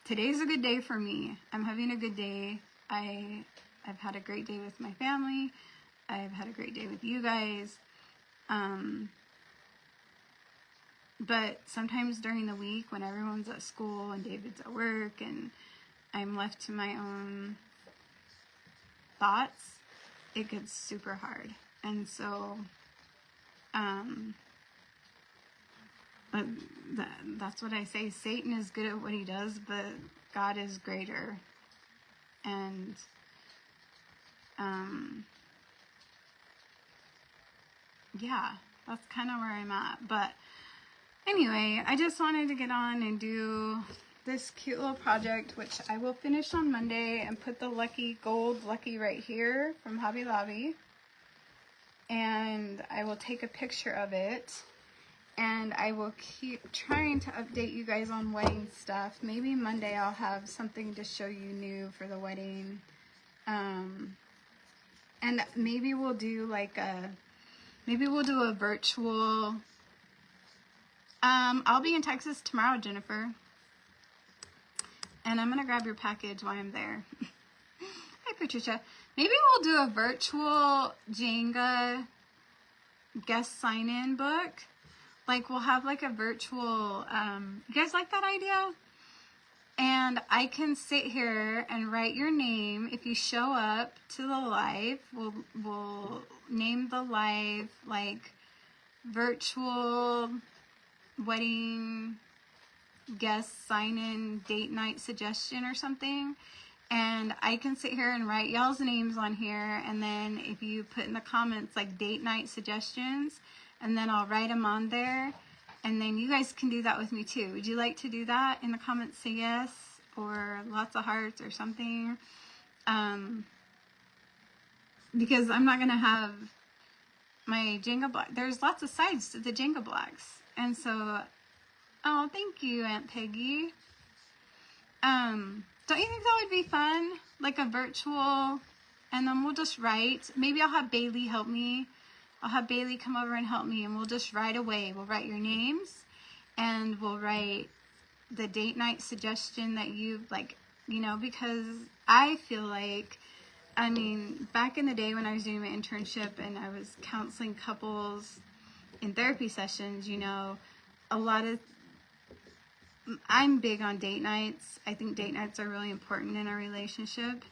Today's a good day for me. I'm having a good day. I've had a great day with my family. I've had a great day with you guys. But sometimes during the week when everyone's at school and David's at work and I'm left to my own thoughts, it gets super hard. And so, but that's what I say. Satan is good at what he does, but God is greater. And, yeah, that's kind of where I'm at. But anyway, I just wanted to get on and do this cute little project, which I will finish on Monday, and put the Lucky Gold Lucky right here from Hobby Lobby. And I will take a picture of it, and I will keep trying to update you guys on wedding stuff. Maybe Monday I'll have something to show you new for the wedding. And maybe we'll do like a virtual. I'll be in Texas tomorrow, Jennifer. And I'm going to grab your package while I'm there. Hi, Patricia. Maybe we'll do a virtual Jenga guest sign-in book. Like, we'll have like a virtual, you guys like that idea? And I can sit here and write your name. If you show up to the live, we'll name the live like virtual wedding guest sign-in date night suggestion or something. And I can sit here and write y'all's names on here, and then if you put in the comments like date night suggestions, and then I'll write them on there, and then you guys can do that with me too. Would you like to do that? In the comments, say yes, or lots of hearts or something. Because I'm not gonna have my Jenga block. There's lots of sides to the Jenga blocks, and so, oh, thank you, Aunt Peggy. Don't you think that would be fun? Like a virtual, and then we'll just write. Maybe I'll have Bailey help me. I'll have Bailey come over and help me, and we'll just write away. We'll write your names, and we'll write the date night suggestion that you like, you know, because I feel like, I mean, back in the day when I was doing my internship and I was counseling couples in therapy sessions, you know, I'm big on date nights. I think date nights are really important in a relationship.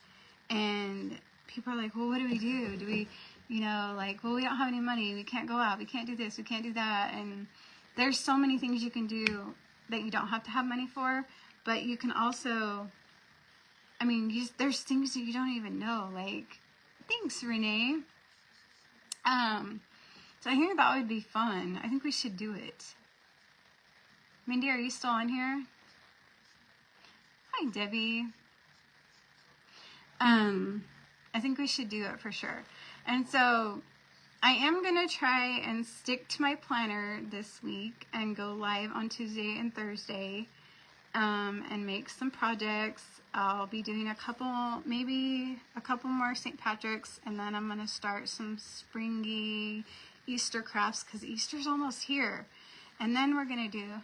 And people are like, well, what do we do? Do we, you know, like, well, we don't have any money. We can't go out. We can't do this. We can't do that. And there's so many things you can do that you don't have to have money for. But you can also, I mean, there's things that you don't even know. Like, thanks, Renee. So I think that would be fun. I think we should do it. Mindy, are you still on here? Hi, Debbie. I think we should do it for sure. And so I am going to try and stick to my planner this week and go live on Tuesday and Thursday, and make some projects. I'll be doing maybe a couple more St. Patrick's, and then I'm going to start some springy Easter crafts because Easter's almost here. And then we're going to do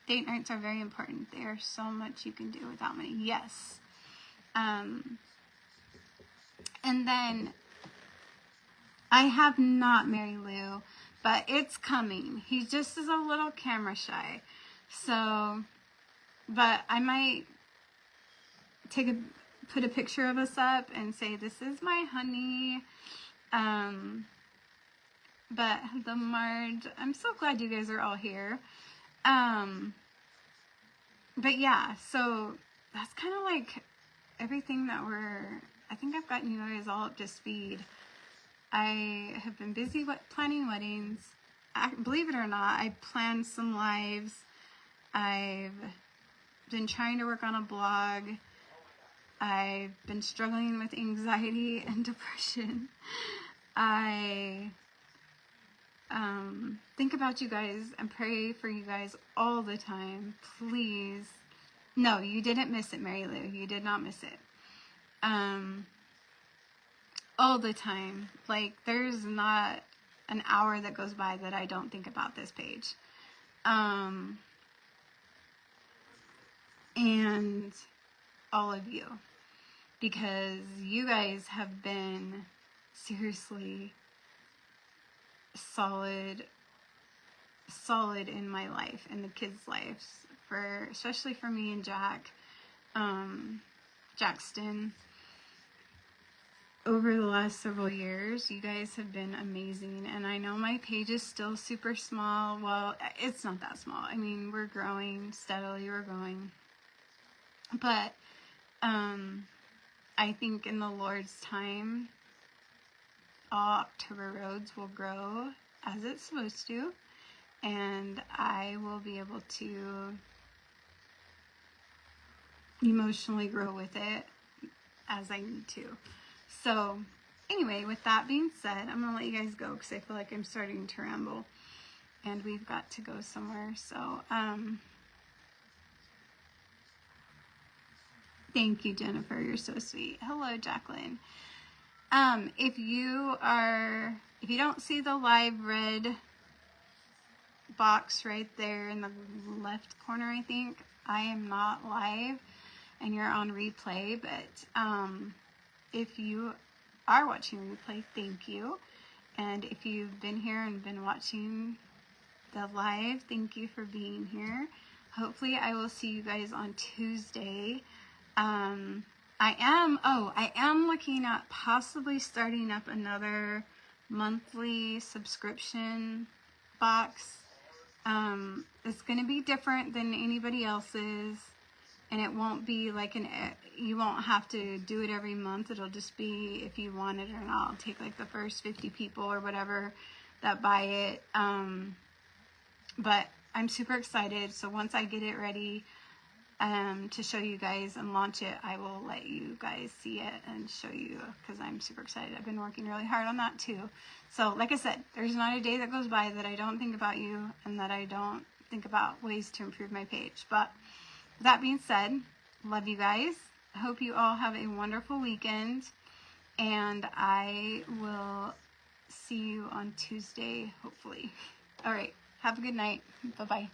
date nights are very important. There's so much you can do without money. Yes. And then I have not Mary Lou, but it's coming. He just is a little camera shy. So, but I might put a picture of us up and say, this is my honey. But the Marge, I'm so glad you guys are all here. But yeah, so that's kind of like everything that I think I've gotten you guys all up to speed. I have been busy planning weddings. Believe it or not, I planned some lives. I've been trying to work on a blog. I've been struggling with anxiety and depression. I think about you guys and pray for you guys all the time. Please. No, you didn't miss it, Mary Lou. You did not miss it. All the time. Like, there's not an hour that goes by that I don't think about this page. And all of you. Because you guys have been seriously solid in my life, in the kids' lives, especially for me and Jackson. Over the last several years, you guys have been amazing, and I know my page is still super small. Well, it's not that small. I mean, we're growing steadily. We're going, but I think in the Lord's time, all October Roads will grow as it's supposed to, and I will be able to emotionally grow with it as I need to. So anyway, with that being said, I'm gonna let you guys go because I feel like I'm starting to ramble and we've got to go somewhere. So thank you, Jennifer, you're so sweet. Hello, Jacqueline. If you don't see the live red box right there in the left corner, I think I am not live and you're on replay, but if you are watching replay, thank you. And if you've been here and been watching the live, thank you for being here. Hopefully I will see you guys on Tuesday. I am looking at possibly starting up another monthly subscription box. It's going to be different than anybody else's, and it won't be like you won't have to do it every month. It'll just be if you want it or not. I'll take like the first 50 people or whatever that buy it. But I'm super excited. So once I get it ready to show you guys and launch it, I will let you guys see it and show you, because I'm super excited. I've been working really hard on that too. So like I said, there's not a day that goes by that I don't think about you and that I don't think about ways to improve my page. But with that being said, love you guys. I hope you all have a wonderful weekend, and I will see you on Tuesday, hopefully. All right, have a good night. Bye-bye.